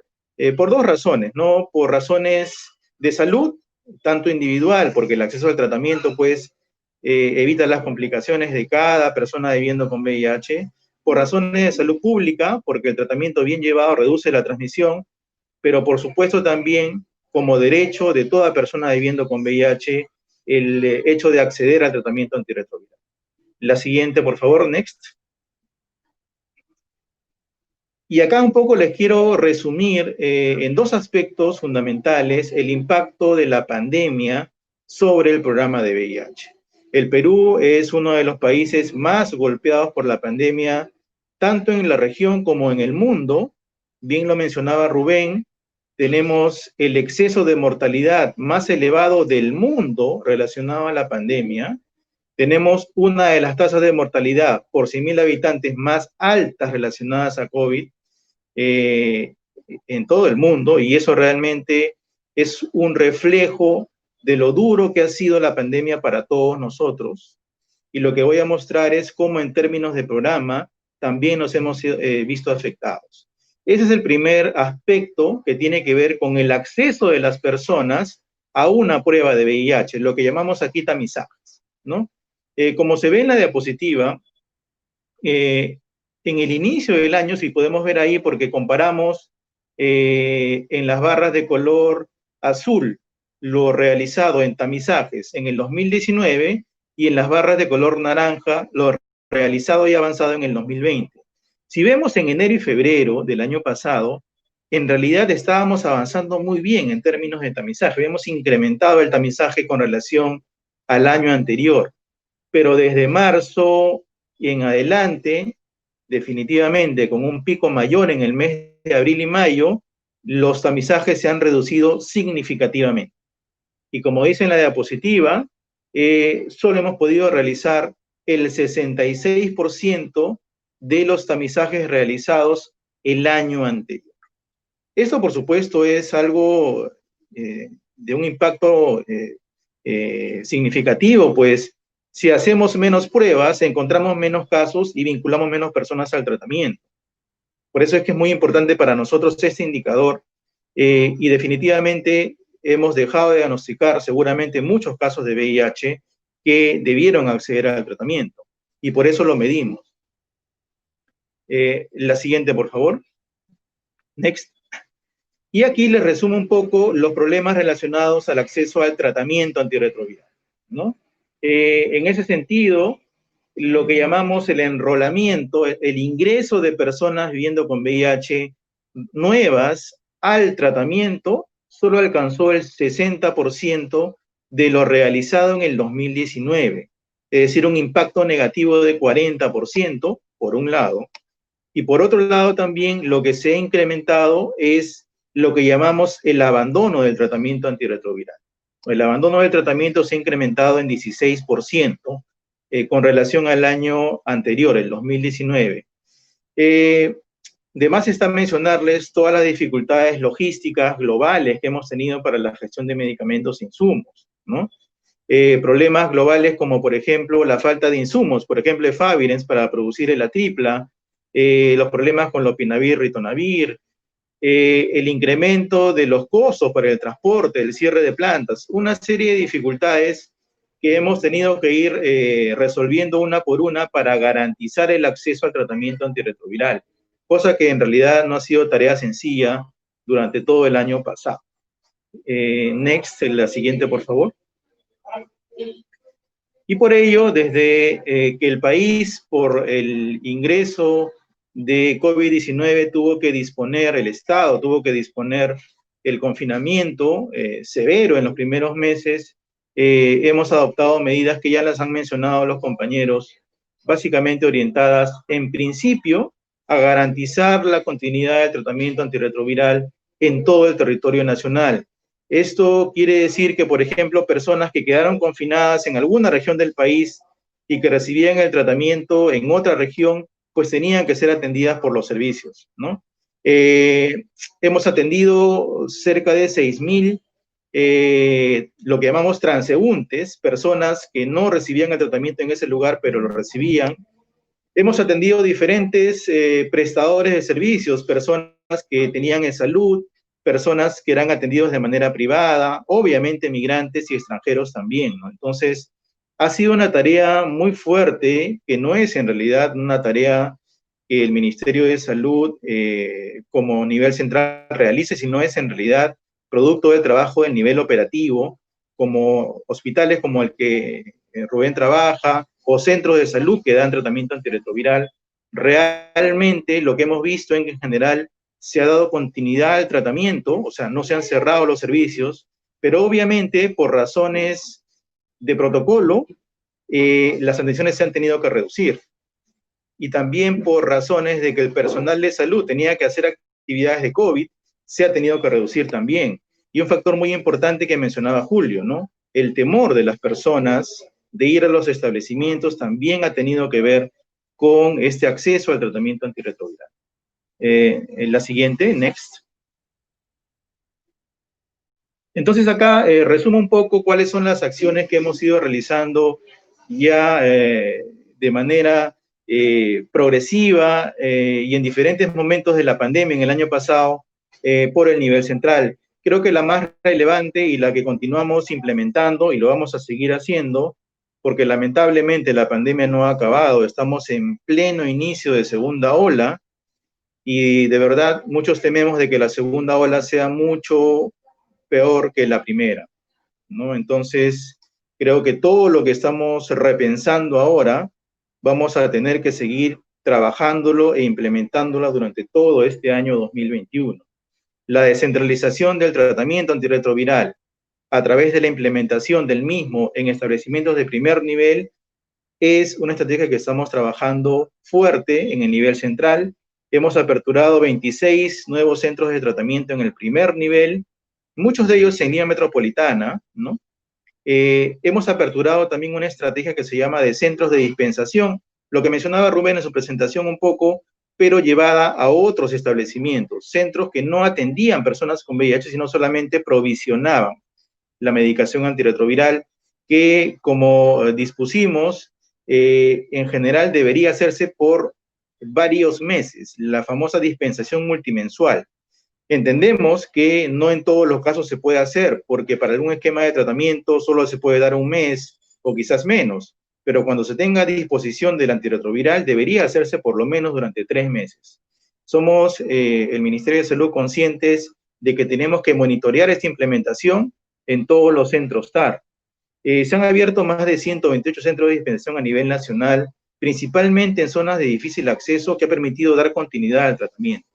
por dos razones, ¿no? Por razones de salud, tanto individual, porque el acceso al tratamiento, pues, evita las complicaciones de cada persona viviendo con VIH, por razones de salud pública, porque el tratamiento bien llevado reduce la transmisión, pero por supuesto también como derecho de toda persona viviendo con VIH el hecho de acceder al tratamiento antirretroviral. La siguiente, por favor, next. Y acá un poco les quiero resumir en dos aspectos fundamentales el impacto de la pandemia sobre el programa de VIH. El Perú es uno de los países más golpeados por la pandemia, tanto en la región como en el mundo. Bien lo mencionaba Rubén, tenemos el exceso de mortalidad más elevado del mundo relacionado a la pandemia. Tenemos una de las tasas de mortalidad por 100.000 habitantes más altas relacionadas a COVID en todo el mundo, y eso realmente es un reflejo de lo duro que ha sido la pandemia para todos nosotros. Y lo que voy a mostrar es cómo en términos de programa también nos hemos visto afectados. Ese es el primer aspecto que tiene que ver con el acceso de las personas a una prueba de VIH, lo que llamamos aquí tamizajes, ¿no? Como se ve en la diapositiva, en el inicio del año, si podemos ver ahí, porque comparamos en las barras de color azul lo realizado en tamizajes en el 2019 y en las barras de color naranja lo realizado y avanzado en el 2020. Si vemos en enero y febrero del año pasado, en realidad estábamos avanzando muy bien en términos de tamizaje. Habíamos incrementado el tamizaje con relación al año anterior. Pero desde marzo y en adelante, definitivamente con un pico mayor en el mes de abril y mayo, los tamizajes se han reducido significativamente. Y como dice en la diapositiva, solo hemos podido realizar el 66% de los tamizajes realizados el año anterior. Esto, por supuesto, es algo de un impacto significativo, pues si hacemos menos pruebas, encontramos menos casos y vinculamos menos personas al tratamiento. Por eso es que es muy importante para nosotros este indicador y definitivamente hemos dejado de diagnosticar seguramente muchos casos de VIH que debieron acceder al tratamiento y por eso lo medimos. La siguiente, por favor. Next. Y aquí les resumo un poco los problemas relacionados al acceso al tratamiento antirretroviral, ¿no? En ese sentido, lo que llamamos el enrolamiento, el ingreso de personas viviendo con VIH nuevas al tratamiento, solo alcanzó el 60% de lo realizado en el 2019, es decir, un impacto negativo de 40%, por un lado, y por otro lado también lo que se ha incrementado es lo que llamamos el abandono del tratamiento antirretroviral. El abandono del tratamiento se ha incrementado en 16% con relación al año anterior, el 2019. De más está mencionarles todas las dificultades logísticas globales que hemos tenido para la gestión de medicamentos e insumos, ¿no? Problemas globales como, por ejemplo, la falta de insumos, por ejemplo, Favirenz para producir el Atripla, los problemas con Lopinavir, Ritonavir, el incremento de los costos para el transporte, el cierre de plantas, una serie de dificultades que hemos tenido que ir resolviendo una por una para garantizar el acceso al tratamiento antirretroviral, cosa que en realidad no ha sido tarea sencilla durante todo el año pasado. Next, la siguiente, por favor. Y por ello, desde que el país, por el ingreso de COVID-19, tuvo que disponer, el Estado tuvo que disponer el confinamiento severo en los primeros meses, hemos adoptado medidas que ya las han mencionado los compañeros, básicamente orientadas en principio a garantizar la continuidad del tratamiento antirretroviral en todo el territorio nacional. Esto quiere decir que, por ejemplo, personas que quedaron confinadas en alguna región del país y que recibían el tratamiento en otra región, pues tenían que ser atendidas por los servicios, ¿no? Hemos atendido cerca de 6.000, lo que llamamos transeúntes, personas que no recibían el tratamiento en ese lugar, pero lo recibían. Hemos atendido diferentes prestadores de servicios, personas que tenían en salud, personas que eran atendidos de manera privada, obviamente migrantes y extranjeros también, ¿no? Entonces, ha sido una tarea muy fuerte, que no es en realidad una tarea que el Ministerio de Salud como nivel central realice, sino es en realidad producto del trabajo del nivel operativo, como hospitales como el que Rubén trabaja, o centros de salud que dan tratamiento antirretroviral. Realmente lo que hemos visto en general se ha dado continuidad al tratamiento, o sea, no se han cerrado los servicios, pero obviamente por razones de protocolo, las atenciones se han tenido que reducir. Y también por razones de que el personal de salud tenía que hacer actividades de COVID, se ha tenido que reducir también. Y un factor muy importante que mencionaba Julio, ¿no? El temor de las personas de ir a los establecimientos también ha tenido que ver con este acceso al tratamiento antirretroviral. La siguiente, next. Entonces acá resumo un poco cuáles son las acciones que hemos ido realizando ya de manera progresiva y en diferentes momentos de la pandemia en el año pasado por el nivel central. Creo que la más relevante y la que continuamos implementando y lo vamos a seguir haciendo, porque lamentablemente la pandemia no ha acabado, estamos en pleno inicio de segunda ola y de verdad muchos tememos de que la segunda ola sea mucho peor que la primera, ¿no? Entonces, creo que todo lo que estamos repensando ahora, vamos a tener que seguir trabajándolo e implementándolo durante todo este año 2021. La descentralización del tratamiento antirretroviral a través de la implementación del mismo en establecimientos de primer nivel es una estrategia que estamos trabajando fuerte en el nivel central. Hemos aperturado 26 nuevos centros de tratamiento en el primer nivel, muchos de ellos en línea metropolitana, ¿no? Hemos aperturado también una estrategia que se llama de centros de dispensación, lo que mencionaba Rubén en su presentación un poco, pero llevada a otros establecimientos, centros que no atendían personas con VIH, sino solamente provisionaban la medicación antirretroviral, que como dispusimos, en general debería hacerse por varios meses, la famosa dispensación multimensual. Entendemos que no en todos los casos se puede hacer, porque para algún esquema de tratamiento solo se puede dar un mes o quizás menos, pero cuando se tenga a disposición del antirretroviral debería hacerse por lo menos durante 3 meses. Somos, el Ministerio de Salud, conscientes de que tenemos que monitorear esta implementación en todos los centros TAR. Se han abierto más de 128 centros de dispensación a nivel nacional, principalmente en zonas de difícil acceso, que ha permitido dar continuidad al tratamiento.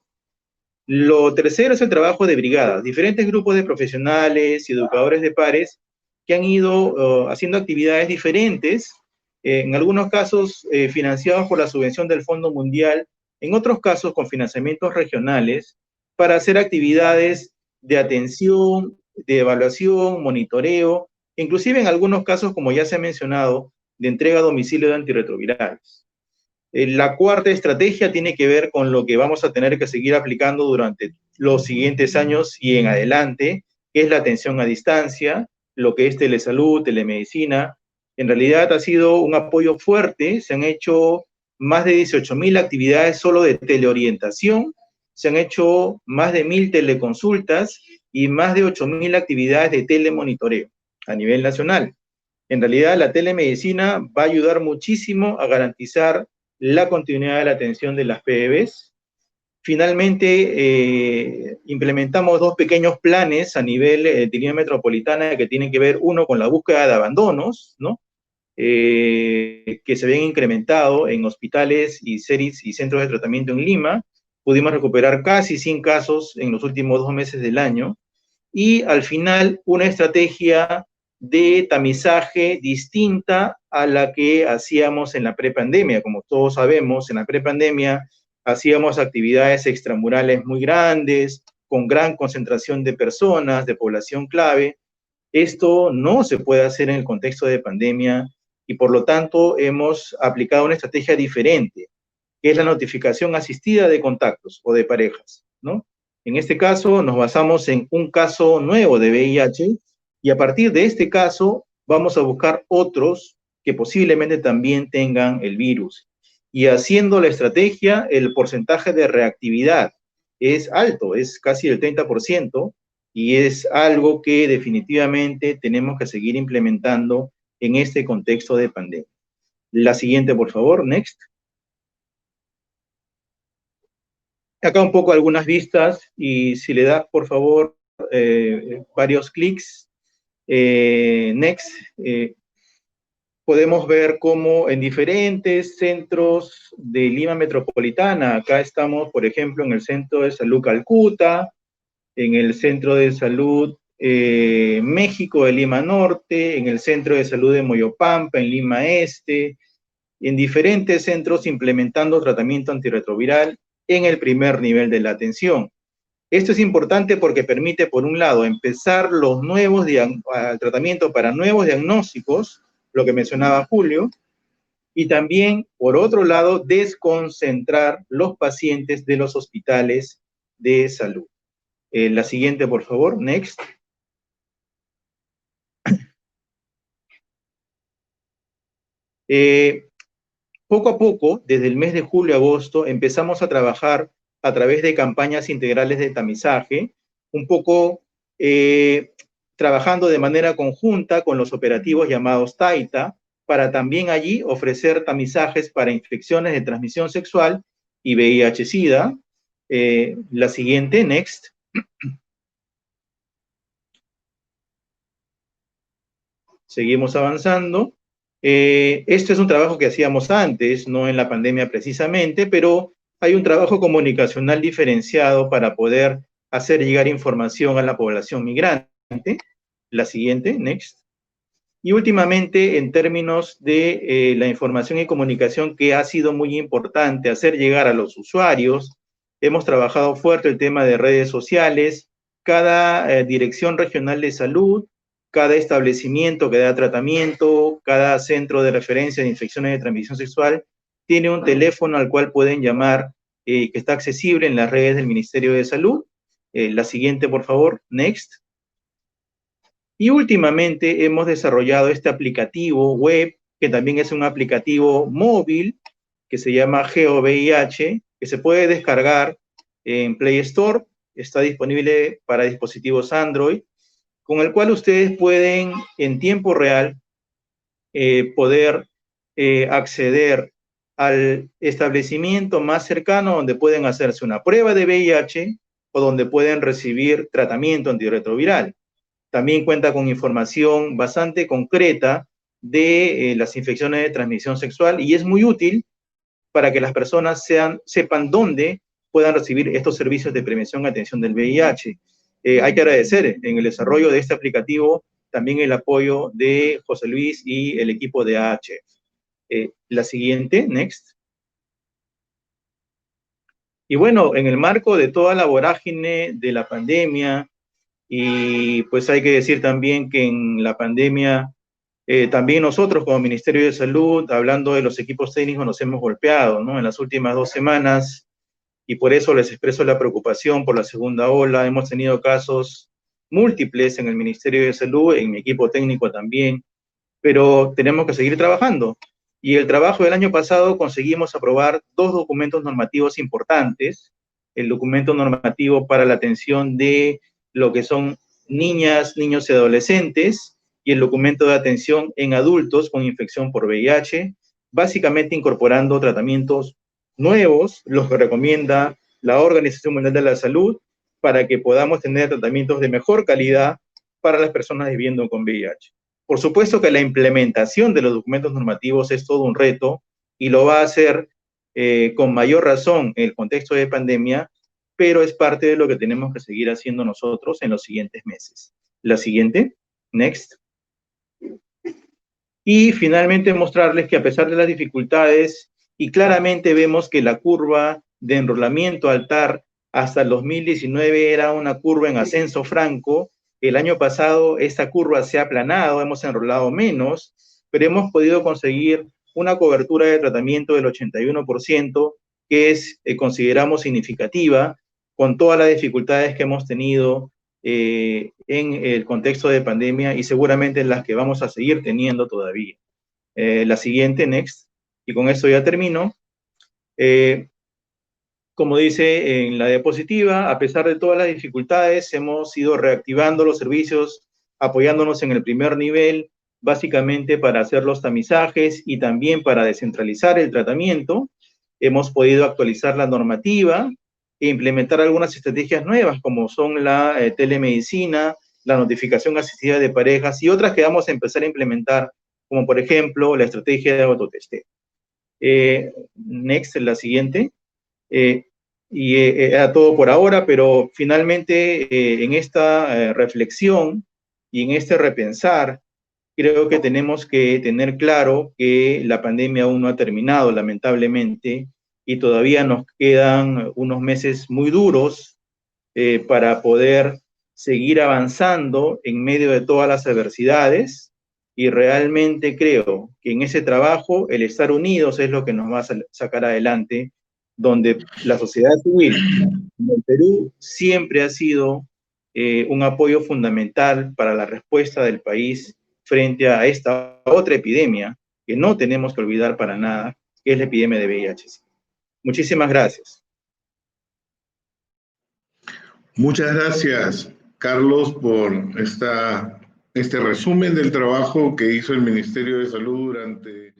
Lo tercero es el trabajo de brigadas, diferentes grupos de profesionales y educadores de pares que han ido haciendo actividades diferentes, en algunos casos financiados por la subvención del Fondo Mundial, en otros casos con financiamientos regionales, para hacer actividades de atención, de evaluación, monitoreo, inclusive en algunos casos, como ya se ha mencionado, de entrega a domicilio de antirretrovirales. La cuarta estrategia tiene que ver con lo que vamos a tener que seguir aplicando durante los siguientes años y en adelante, que es la atención a distancia, lo que es telesalud, telemedicina. En realidad ha sido un apoyo fuerte, se han hecho más de 18.000 actividades solo de teleorientación, se han hecho más de 1.000 teleconsultas y más de 8.000 actividades de telemonitoreo a nivel nacional. En realidad, la telemedicina va a ayudar muchísimo a garantizar la continuidad de la atención de las PBs. Finalmente, implementamos 2 pequeños planes a nivel de línea metropolitana que tienen que ver, uno, con la búsqueda de abandonos, ¿no? Que se habían incrementado en hospitales y series y centros de tratamiento en Lima. Pudimos recuperar casi 100 casos en los últimos 2 meses del año. Y al final, una estrategia de tamizaje distinta a la que hacíamos en la prepandemia. Como todos sabemos, en la prepandemia hacíamos actividades extramurales muy grandes, con gran concentración de personas, de población clave. Esto no se puede hacer en el contexto de pandemia y por lo tanto hemos aplicado una estrategia diferente, que es la notificación asistida de contactos o de parejas, ¿no? En este caso nos basamos en un caso nuevo de VIH y a partir de este caso vamos a buscar otros que posiblemente también tengan el virus. Y haciendo la estrategia, el porcentaje de reactividad es alto, es casi el 30%, y es algo que definitivamente tenemos que seguir implementando en este contexto de pandemia. La siguiente, por favor, next. Acá un poco algunas vistas, y si le das, por favor, varios clics, next, podemos ver cómo en diferentes centros de Lima Metropolitana, acá estamos, por ejemplo, en el Centro de Salud Calcuta, en el Centro de Salud México de Lima Norte, en el Centro de Salud de Moyopampa, en Lima Este, en diferentes centros implementando tratamiento antirretroviral en el primer nivel de la atención. Esto es importante porque permite, por un lado, empezar los nuevos tratamiento para nuevos diagnósticos, lo que mencionaba Julio, y también, por otro lado, desconcentrar los pacientes de los hospitales de salud. La siguiente, por favor, next. Poco a poco, desde el mes de julio a agosto, empezamos a trabajar a través de campañas integrales de tamizaje, un poco trabajando de manera conjunta con los operativos llamados TAITA, para también allí ofrecer tamizajes para infecciones de transmisión sexual y VIH-Sida. La siguiente, next. Seguimos avanzando. Esto es un trabajo que hacíamos antes, no en la pandemia precisamente, pero hay un trabajo comunicacional diferenciado para poder hacer llegar información a la población migrante. La siguiente, next. Y últimamente, en términos de la información y comunicación, que ha sido muy importante hacer llegar a los usuarios, hemos trabajado fuerte el tema de redes sociales. Cada dirección regional de salud, cada establecimiento que da tratamiento, cada centro de referencia de infecciones de transmisión sexual, tiene un teléfono al cual pueden llamar, que está accesible en las redes del Ministerio de Salud. La siguiente, por favor, next. Y últimamente hemos desarrollado este aplicativo web, que también es un aplicativo móvil, que se llama GeoVIH, que se puede descargar en Play Store, está disponible para dispositivos Android, con el cual ustedes pueden en tiempo real poder acceder al establecimiento más cercano donde pueden hacerse una prueba de VIH o donde pueden recibir tratamiento antirretroviral. También cuenta con información bastante concreta de las infecciones de transmisión sexual y es muy útil para que las personas sepan dónde puedan recibir estos servicios de prevención y atención del VIH. Hay que agradecer en el desarrollo de este aplicativo también el apoyo de José Luis y el equipo de AHF. La siguiente, next. Y bueno, en el marco de toda la vorágine de la pandemia, y pues hay que decir también que en la pandemia, también nosotros como Ministerio de Salud, hablando de los equipos técnicos, nos hemos golpeado, ¿no? En las últimas 2 semanas, y por eso les expreso la preocupación por la segunda ola. Hemos tenido casos múltiples en el Ministerio de Salud, en mi equipo técnico también, pero tenemos que seguir trabajando. Y el trabajo del año pasado conseguimos aprobar 2 documentos normativos importantes, el documento normativo para la atención de lo que son niñas, niños y adolescentes, y el documento de atención en adultos con infección por VIH, básicamente incorporando tratamientos nuevos, los que recomienda la Organización Mundial de la Salud, para que podamos tener tratamientos de mejor calidad para las personas viviendo con VIH. Por supuesto que la implementación de los documentos normativos es todo un reto y lo va a hacer con mayor razón en el contexto de pandemia, pero es parte de lo que tenemos que seguir haciendo nosotros en los siguientes meses. La siguiente, next. Y finalmente mostrarles que a pesar de las dificultades, y claramente vemos que la curva de enrolamiento al TAR hasta el 2019 era una curva en ascenso franco. El año pasado esta curva se ha aplanado, hemos enrolado menos, pero hemos podido conseguir una cobertura de tratamiento del 81%, que es, consideramos significativa, con todas las dificultades que hemos tenido en el contexto de pandemia y seguramente las que vamos a seguir teniendo todavía. La siguiente, next, y con esto ya termino. Como dice en la diapositiva, a pesar de todas las dificultades, hemos ido reactivando los servicios, apoyándonos en el primer nivel, básicamente para hacer los tamizajes y también para descentralizar el tratamiento. Hemos podido actualizar la normativa e implementar algunas estrategias nuevas, como son la telemedicina, la notificación asistida de parejas y otras que vamos a empezar a implementar, como por ejemplo la estrategia de autotesteo. Next, la siguiente. Era todo por ahora, pero finalmente en esta reflexión y en este repensar, creo que tenemos que tener claro que la pandemia aún no ha terminado, lamentablemente, y todavía nos quedan unos meses muy duros para poder seguir avanzando en medio de todas las adversidades, y realmente creo que en ese trabajo el estar unidos es lo que nos va a sacar adelante, donde la sociedad civil en el Perú siempre ha sido un apoyo fundamental para la respuesta del país frente a esta otra epidemia que no tenemos que olvidar para nada, que es la epidemia de VIH. Muchísimas gracias. Muchas gracias, Carlos, por este resumen del trabajo que hizo el Ministerio de Salud durante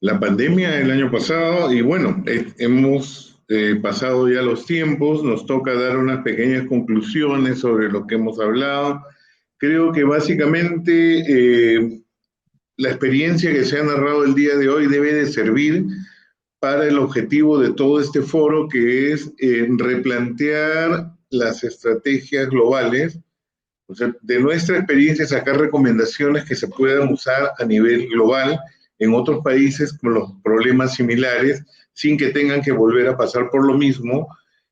la pandemia el año pasado. Y bueno, hemos pasado ya los tiempos, nos toca dar unas pequeñas conclusiones sobre lo que hemos hablado. Creo que básicamente la experiencia que se ha narrado el día de hoy debe de servir para el objetivo de todo este foro, que es replantear las estrategias globales, o sea, de nuestra experiencia sacar recomendaciones que se puedan usar a nivel global en otros países con los problemas similares, sin que tengan que volver a pasar por lo mismo,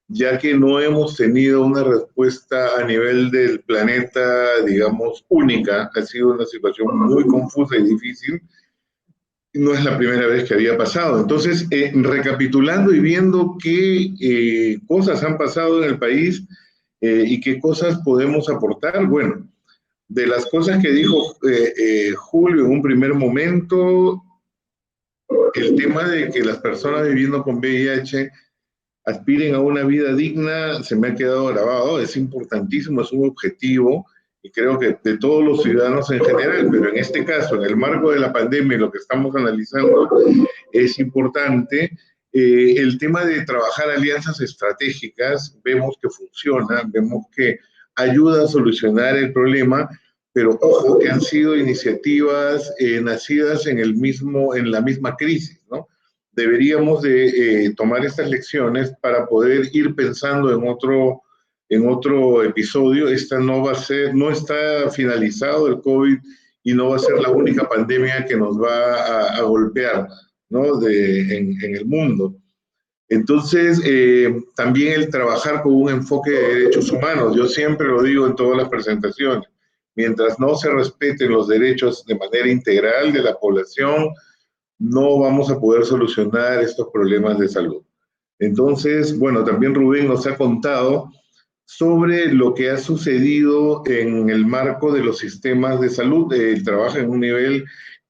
ya que no hemos tenido una respuesta a nivel del planeta, digamos, única. Ha sido una situación muy confusa y difícil. No es la primera vez que había pasado. Entonces, recapitulando y viendo qué cosas han pasado en el país y qué cosas podemos aportar, bueno, de las cosas que dijo Julio en un primer momento, el tema de que las personas viviendo con VIH aspiren a una vida digna se me ha quedado grabado, es importantísimo, es un objetivo, y creo que de todos los ciudadanos en general, pero en este caso, en el marco de la pandemia y lo que estamos analizando, es importante El tema de trabajar alianzas estratégicas, vemos que funciona, vemos que ayuda a solucionar el problema, pero ojo que han sido iniciativas nacidas en la misma crisis, ¿no? Deberíamos de tomar estas lecciones para poder ir pensando en otro episodio. Esta no está finalizado el COVID y no va a ser la única pandemia que nos va a golpear, ¿no? en el mundo. Entonces, también el trabajar con un enfoque de derechos humanos, yo siempre lo digo en todas las presentaciones, mientras no se respeten los derechos de manera integral de la población, no vamos a poder solucionar estos problemas de salud. Entonces, bueno, también Rubén nos ha contado sobre lo que ha sucedido en el marco de los sistemas de salud. Él trabaja en un nivel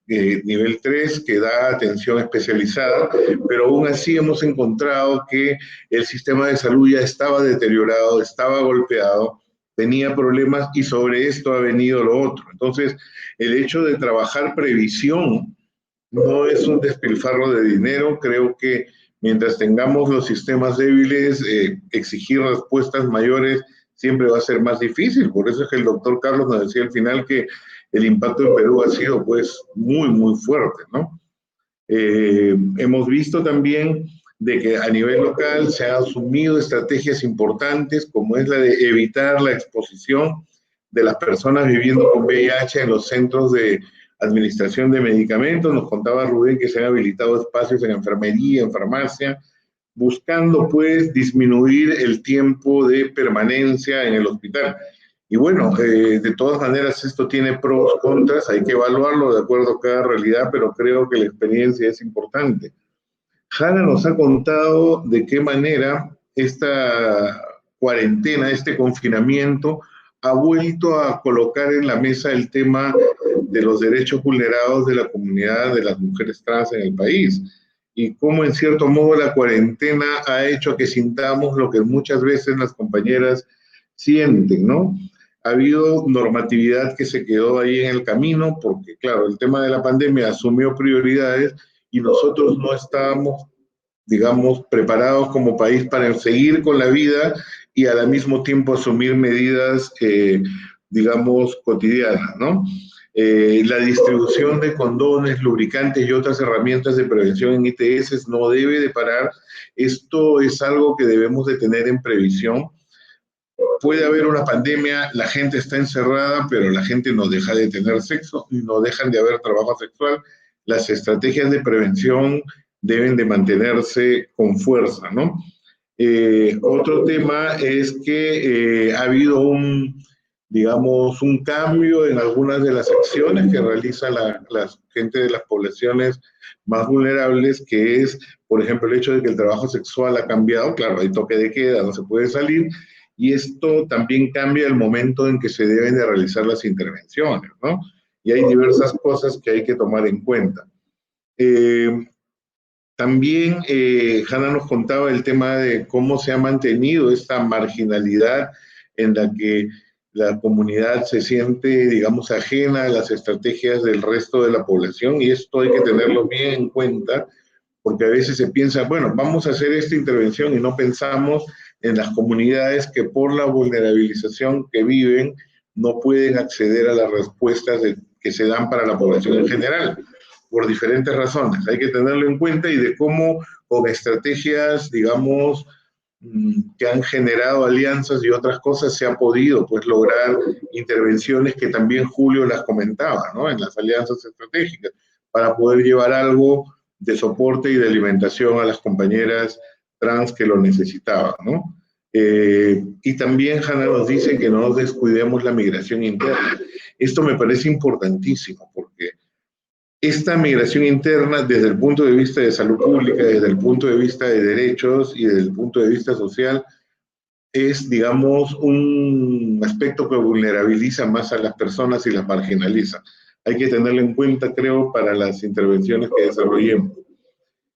3 que da atención especializada, pero aún así hemos encontrado que el sistema de salud ya estaba deteriorado, estaba golpeado, tenía problemas y sobre esto ha venido lo otro. Entonces, el hecho de trabajar previsión no es un despilfarro de dinero. Creo que mientras tengamos los sistemas débiles, exigir respuestas mayores siempre va a ser más difícil. Por eso es que el doctor Carlos nos decía al final que el impacto en Perú ha sido pues muy, muy fuerte, ¿no? Hemos visto también de que a nivel local se han asumido estrategias importantes como es la de evitar la exposición de las personas viviendo con VIH en los centros de administración de medicamentos. Nos contaba Rubén que se han habilitado espacios en enfermería, en farmacia, buscando pues disminuir el tiempo de permanencia en el hospital. Y bueno, de todas maneras esto tiene pros, contras, hay que evaluarlo de acuerdo a cada realidad, pero creo que la experiencia es importante. Hanna nos ha contado de qué manera esta cuarentena, este confinamiento, ha vuelto a colocar en la mesa el tema de los derechos vulnerados de la comunidad de las mujeres trans en el país, y cómo en cierto modo la cuarentena ha hecho que sintamos lo que muchas veces las compañeras sienten, ¿no? Ha habido normatividad que se quedó ahí en el camino, porque claro, el tema de la pandemia asumió prioridades y nosotros no estábamos, digamos, preparados como país para seguir con la vida y al mismo tiempo asumir medidas, digamos, cotidianas, ¿no? La distribución de condones, lubricantes y otras herramientas de prevención en ITS no debe de parar. Esto es algo que debemos de tener en previsión. Puede haber una pandemia, la gente está encerrada, pero la gente no deja de tener sexo y no dejan de haber trabajo sexual. Las estrategias de prevención deben de mantenerse con fuerza, ¿no? Otro tema es que ha habido digamos, un cambio en algunas de las acciones que realiza la gente de las poblaciones más vulnerables, que es, por ejemplo, el hecho de que el trabajo sexual ha cambiado. Claro, hay toque de queda, no se puede salir, y esto también cambia el momento en que se deben de realizar las intervenciones, ¿no? Y hay diversas cosas que hay que tomar en cuenta. También Hanna nos contaba el tema de cómo se ha mantenido esta marginalidad en la que la comunidad se siente, digamos, ajena a las estrategias del resto de la población, y esto hay que tenerlo bien en cuenta, porque a veces se piensa, bueno, vamos a hacer esta intervención y no pensamos en las comunidades que por la vulnerabilización que viven no pueden acceder a las respuestas que se dan para la población en general, por diferentes razones. Hay que tenerlo en cuenta, y de cómo con estrategias, digamos, que han generado alianzas y otras cosas se ha podido pues lograr intervenciones que también Julio las comentaba, ¿no? En las alianzas estratégicas, para poder llevar algo de soporte y de alimentación a las compañeras trans que lo necesitaban, ¿no? Y también Hanna nos dice que no nos descuidemos la migración interna. Esto me parece importantísimo, porque esta migración interna, desde el punto de vista de salud pública, desde el punto de vista de derechos y desde el punto de vista social, es, digamos, un aspecto que vulnerabiliza más a las personas y las marginaliza. Hay que tenerlo en cuenta, creo, para las intervenciones que desarrollemos.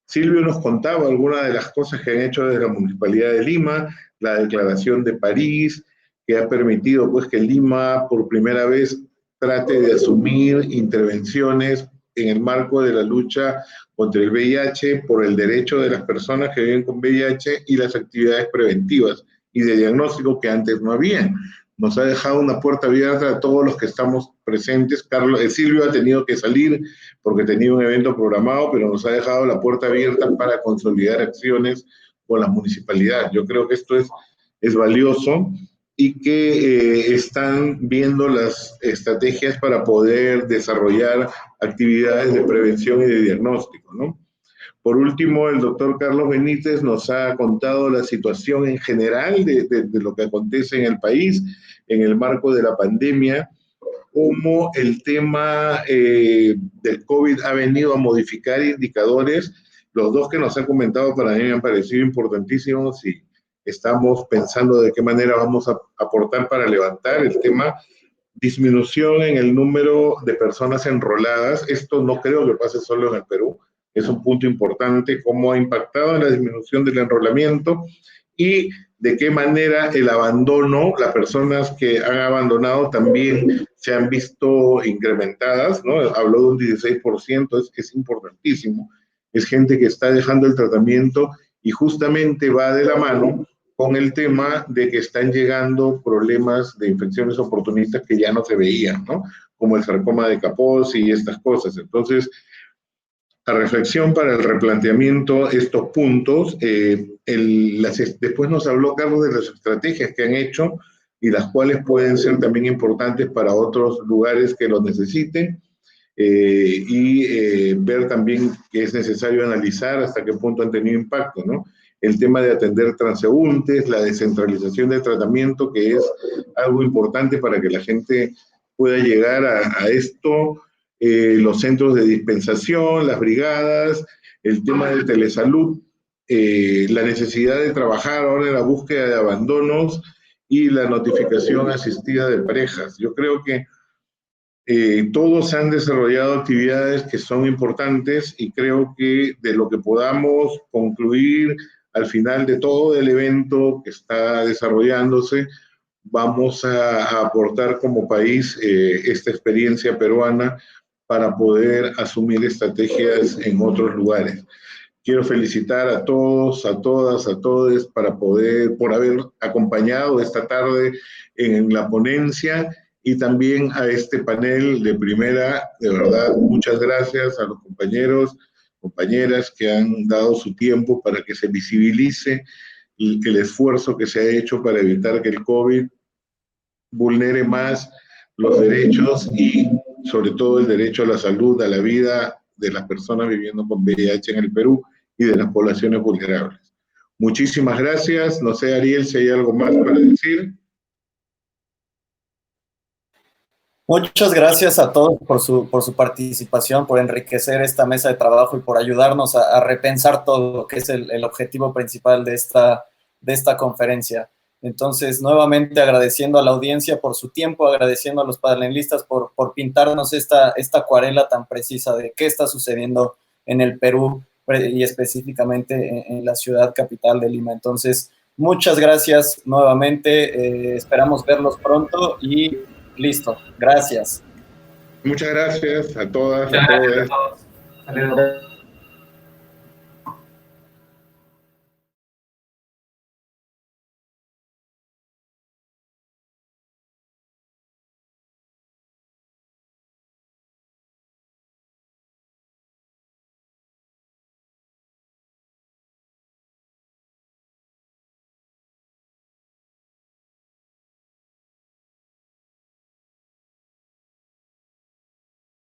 Silvio nos contaba algunas de las cosas que han hecho desde la Municipalidad de Lima, la Declaración de París, que ha permitido pues que Lima por primera vez trate de asumir intervenciones en el marco de la lucha contra el VIH, por el derecho de las personas que viven con VIH y las actividades preventivas y de diagnóstico que antes no habían. Nos ha dejado una puerta abierta a todos los que estamos presentes. Silvio ha tenido que salir porque tenía un evento programado, pero nos ha dejado la puerta abierta para consolidar acciones con las municipalidades. Yo creo que esto es valioso y que están viendo las estrategias para poder desarrollar actividades de prevención y de diagnóstico, ¿no? Por último, el doctor Carlos Benítez nos ha contado la situación en general de lo que acontece en el país en el marco de la pandemia, cómo el tema del COVID ha venido a modificar indicadores. Los dos que nos han comentado para mí me han parecido importantísimos y estamos pensando de qué manera vamos a aportar para levantar el tema. Disminución en el número de personas enroladas. Esto no creo que pase solo en el Perú. Es un punto importante, cómo ha impactado en la disminución del enrolamiento y de qué manera el abandono, las personas que han abandonado también se han visto incrementadas, ¿no? Habló de un 16%, es importantísimo. Es gente que está dejando el tratamiento y justamente va de la mano con el tema de que están llegando problemas de infecciones oportunistas que ya no se veían, ¿no? Como el sarcoma de Kaposi y estas cosas. Entonces, la reflexión para el replanteamiento, estos puntos, después nos habló Carlos de las estrategias que han hecho y las cuales pueden ser también importantes para otros lugares que lo necesiten y ver también que es necesario analizar hasta qué punto han tenido impacto, ¿no? El tema de atender transeúntes, la descentralización del tratamiento, que es algo importante para que la gente pueda llegar a esto, los centros de dispensación, las brigadas, el tema de telesalud, la necesidad de trabajar ahora en la búsqueda de abandonos y la notificación asistida de parejas. Yo creo que todos han desarrollado actividades que son importantes y creo que de lo que podamos concluir al final de todo el evento que está desarrollándose, vamos a aportar como país esta experiencia peruana para poder asumir estrategias en otros lugares. Quiero felicitar a todos, a todas, a todos por haber acompañado esta tarde en la ponencia y también a este panel de primera. De verdad, muchas gracias a los compañeros, compañeras que han dado su tiempo para que se visibilice el esfuerzo que se ha hecho para evitar que el COVID vulnere más los derechos y sobre todo el derecho a la salud, a la vida de las personas viviendo con VIH en el Perú y de las poblaciones vulnerables. Muchísimas gracias. No sé, Ariel, si hay algo más para decir. Muchas gracias a todos por su participación, por enriquecer esta mesa de trabajo y por ayudarnos a repensar todo lo que es el objetivo principal de esta conferencia. Entonces, nuevamente agradeciendo a la audiencia por su tiempo, agradeciendo a los panelistas por pintarnos esta acuarela tan precisa de qué está sucediendo en el Perú y específicamente en la ciudad capital de Lima. Entonces, muchas gracias nuevamente, esperamos verlos pronto y listo. Gracias. Muchas gracias a todas, Muchas a gracias todos. a todos. Hasta luego.